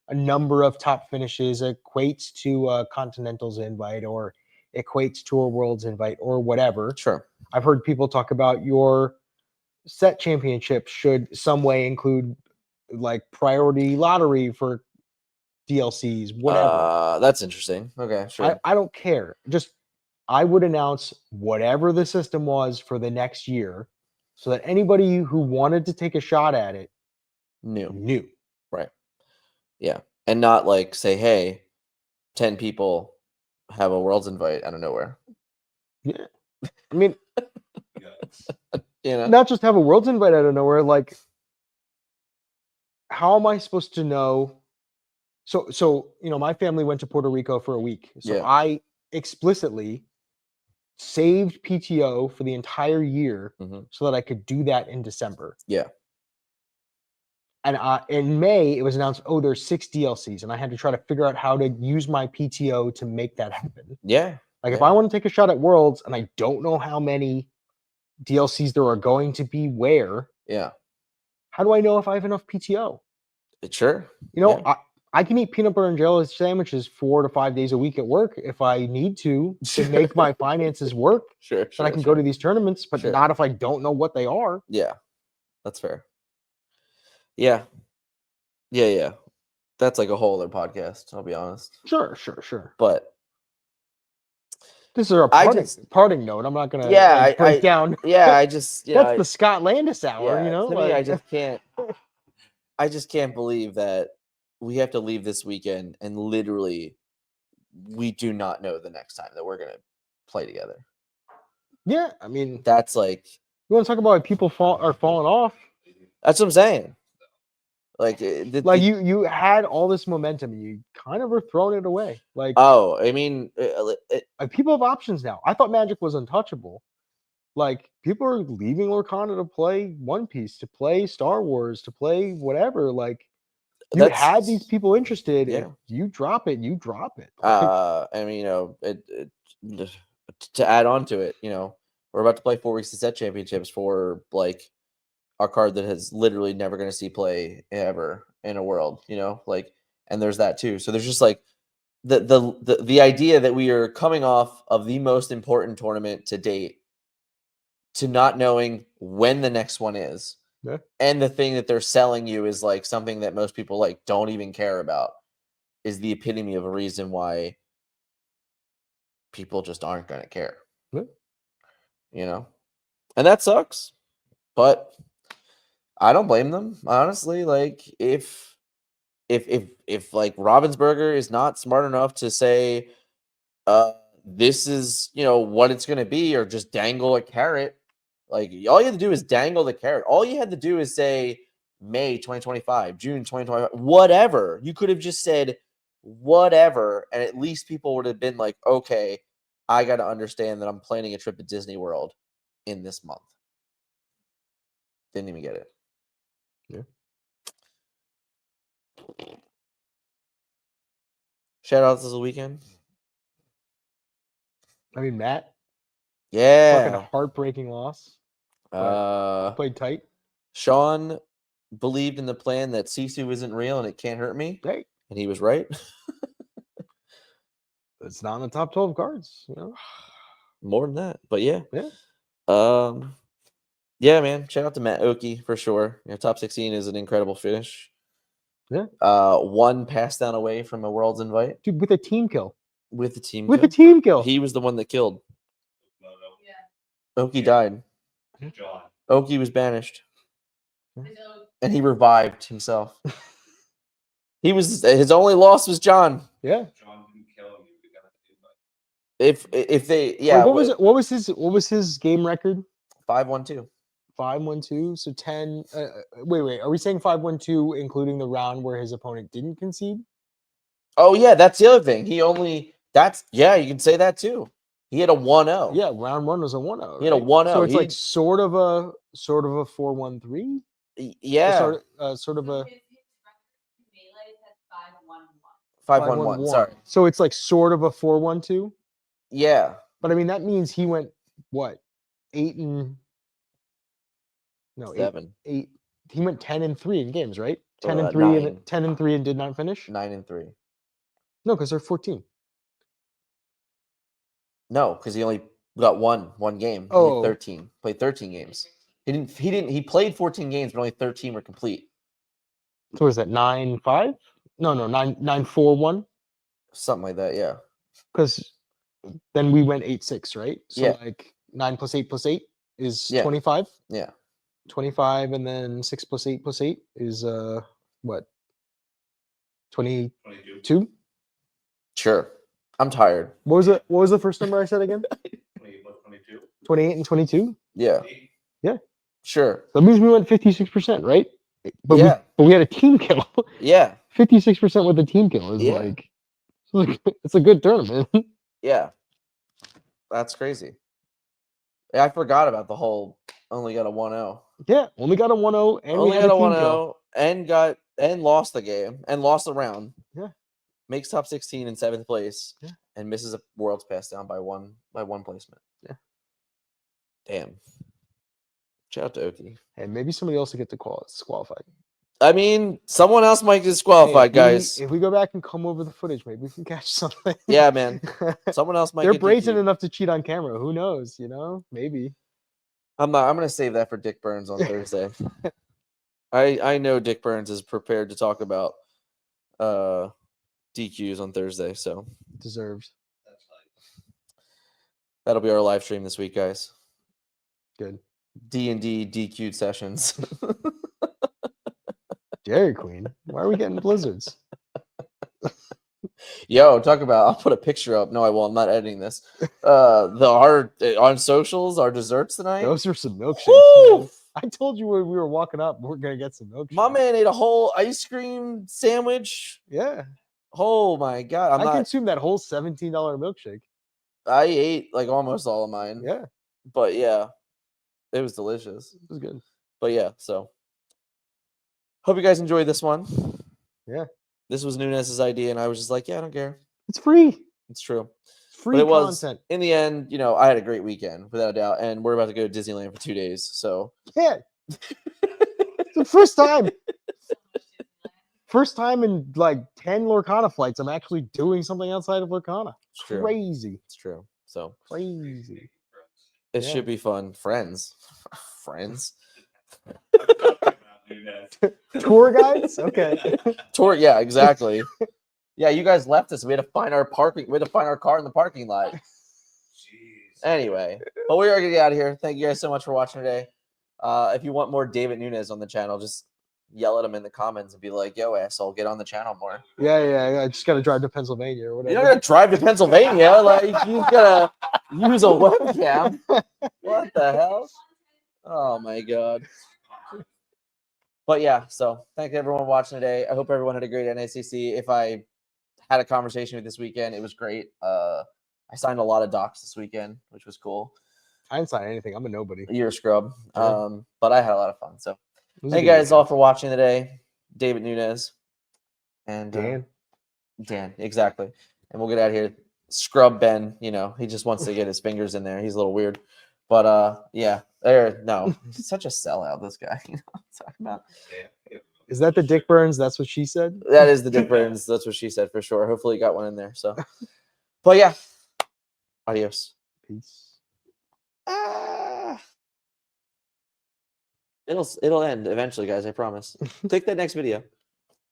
a number of top finishes equates to a Continentals invite or equates to a Worlds invite or whatever. Sure. I've heard people talk about your set championship should some way include like priority lottery for DLCs, whatever. That's interesting. Okay. Sure. I don't care. Just I would announce whatever the system was for the next year so that anybody who wanted to take a shot at it New. knew. Right. Yeah. And not like say, hey, 10 people have a Worlds invite out of nowhere. Yeah. I mean, Yeah. You know? not just have a Worlds invite out of nowhere, like how am I supposed to know? So my family went to Puerto Rico for a week. So Yeah. I explicitly saved PTO for the entire year Mhm. so that I could do that in December. Yeah. And in May, it was announced, oh, there's 6 DLCs, and I had to try to figure out how to use my PTO to make that happen. Yeah. Like, if Yeah. I want to take a shot at Worlds and I don't know how many DLCs there are going to be where, Yeah. how do I know if I have enough PTO? Sure. You know, Yeah. I can eat peanut butter and jelly sandwiches 4 to 5 days a week at work if I need to make my finances work. Sure. Then I can go to these tournaments, but Sure. not if I don't know what they are. Yeah. That's fair. Yeah. Yeah. Yeah. That's like a whole other podcast, I'll be honest. Sure. But This is our I parting note. I'm not gonna yeah, break down. I just That's the Scott Landis hour, yeah, you know. to me, Like, I just can't believe that we have to leave this weekend and literally we do not know the next time that we're gonna play together. yeah, I mean, That's like you want to talk about why people are falling off? that's what I'm saying. Like, Like you had all this momentum, and you kind of were throwing it away. Like, oh, I mean, like people have options now. I thought Magic was untouchable. Like people are leaving Lorcana to play One Piece, to play Star Wars, to play whatever. Like you that's had these people interested. yeah. If you drop it, you drop it. I mean, to add on to it, we're about to play 4 weeks of set championships for like our card that has literally never going to see play ever in a world, like, and there's that too. So there's just like the idea that we are coming off of the most important tournament to date to not knowing when the next one is. Yeah. And the thing that they're selling you is like something that most people like don't even care about is the epitome of a reason why people just aren't going to care. Yeah. And that sucks. But I don't blame them, honestly. Like if like Ravensburger is not smart enough to say this is, what it's going to be, or just dangle a carrot, like all you had to do is dangle the carrot. All you had to do is say May 2025, June 2025, whatever. You could have just said whatever, and at least people would have been like, okay, I got to understand that I'm planning a trip to Disney World in this month. Didn't even get it. Yeah. Shout outs this weekend. I mean, Matt. Fucking Yeah. heartbreaking loss. Played tight. Sean believed in the plan that Sisu isn't real and it can't hurt me, Hey, and he was right. it's not in the top 12 cards. More than that, but yeah. Yeah. Yeah, man. Shout out to Matt Oki for sure. Top 16 is an incredible finish. Yeah. One pass down away from a World's invite Dude, with a team kill. with the team. With kill. a team kill. He was the one that killed. No, no. Yeah. Oki died. John. Oki was banished, So, and he revived himself. His only loss was John. Yeah. John didn't kill him. He got the invite. If they Wait, what was it? What was his game record? 5-1-2. 5-1-2. So 10. Wait. Are we saying 5-1-2, including the round where his opponent didn't concede? Oh yeah, that's the other thing. You can say that too. He had a 1-0. Yeah, round one was a 1-0. He had a right? 1-0. So it's He- like sort of a 4-1-3. Yeah. Sort of a his record in melee has 5-1-1. 5-1-1. 5-1-1. Sorry. So it's like sort of a 4-1-2. Yeah. But I mean that means he went what? 8 and no 7. 8. He went 10-3 in games, right? 10 and 9. 3 and 10-3 and did not finish. 9-3. No, because they're 14. No, because he only got one game. He Oh. had 13. Played 13 games. He played 14 games, but only 13 were complete. So is that 9-5? No, 9-4-1. Something like that, yeah. Because then we went 8-6, right? So Yeah. like 9 + 8 + 8 is Yeah. 25. Yeah. 25, and then 6 + 8 + 8 is what? 22. 22. Sure. I'm tired. What was the first number I said again? 22. 28 and 22. Yeah. Sure. That means we went 56%, right? But Yeah. we had a team kill. Yeah. 56% with a team kill is Yeah. it's a good tournament. Yeah. That's crazy. Yeah, I forgot about the whole only got a 1-0. Yeah, only got a 1-0 and we Only had got a a team 1-0 kill. and lost the game and lost the round. Yeah. Makes top 16 in 7th place. Yeah. And misses a World's pass down by one placement. Yeah. Damn. Shout out to Oki. And maybe somebody else will get disqualified. I mean, someone else might get Hey, disqualified, guys. If we go back and come over the footage, maybe we can catch something. Yeah, man. Someone else might They're get brazen DQ'd. enough to cheat on camera. Who knows? Maybe. I'm gonna save that for Dick Burns on Thursday. I know Dick Burns is prepared to talk about DQs on Thursday, so Deserved. That's like that'll be our live stream this week, guys. Good. D&D DQ'd sessions. Dairy Queen. Why are we getting blizzards? Yo, talk about. I'll put a picture up. No, I won't. I'm not editing this. On socials, our desserts tonight. Those are some milkshakes. Woo! Man. I told you when we were walking up, we're gonna get some milkshakes. My man ate a whole ice cream sandwich. Yeah. Oh my god! I consumed that whole $17 milkshake. I ate like almost all of mine. Yeah, But yeah, it was delicious. it was good. But yeah, so hope you guys enjoyed this one. Yeah. This was Nunez's idea, and I was just like, yeah, I don't care. It's free. It's true. It's free But it was content. in the end, I had a great weekend without a doubt, and we're about to go to Disneyland for 2 days. So Yeah. It's the first time. So much Disneyland. First time in like 10 Lorcana flights, I'm actually doing something outside of Lorcana. it's true. Crazy. It's true. So Crazy. it Yeah. should be fun. Friends. Tour guides? Okay. Tour. Yeah, exactly. Yeah, you guys left us. We had to find our parking. We had to find our car in the parking lot. Jeez. Anyway, but we are gonna get out of here. Thank you guys so much for watching today. If you want more David Nunez on the channel, just yell at him in the comments and be like, "Yo, asshole, get on the channel more." Yeah. I just got to drive to Pennsylvania or whatever. You're not gonna drive to Pennsylvania. Like you gotta use a webcam. What the hell? Oh my god. But yeah, so thank everyone watching today. I hope everyone had a great NACC. If I had a conversation with this weekend, it was great. I signed a lot of docs this weekend, which was cool. I didn't sign anything. I'm a nobody. You're a scrub. Yeah. But I had a lot of fun. So It was a thank good you guys all weekend. for watching today. David Nunez and Dan. Dan, exactly. And we'll get out of here. scrub Ben. You know, he just wants to get his fingers in there. He's a little weird, but yeah, no, he's such a sellout. This guy, you know what I'm talking about. Yeah. Is that the Dick Burns? That's what she said. That is the Dick Burns. That's what she said for sure. Hopefully, he got one in there. So, but yeah, adios. Peace. Ah. It'll end eventually, guys. I promise. Take that next video.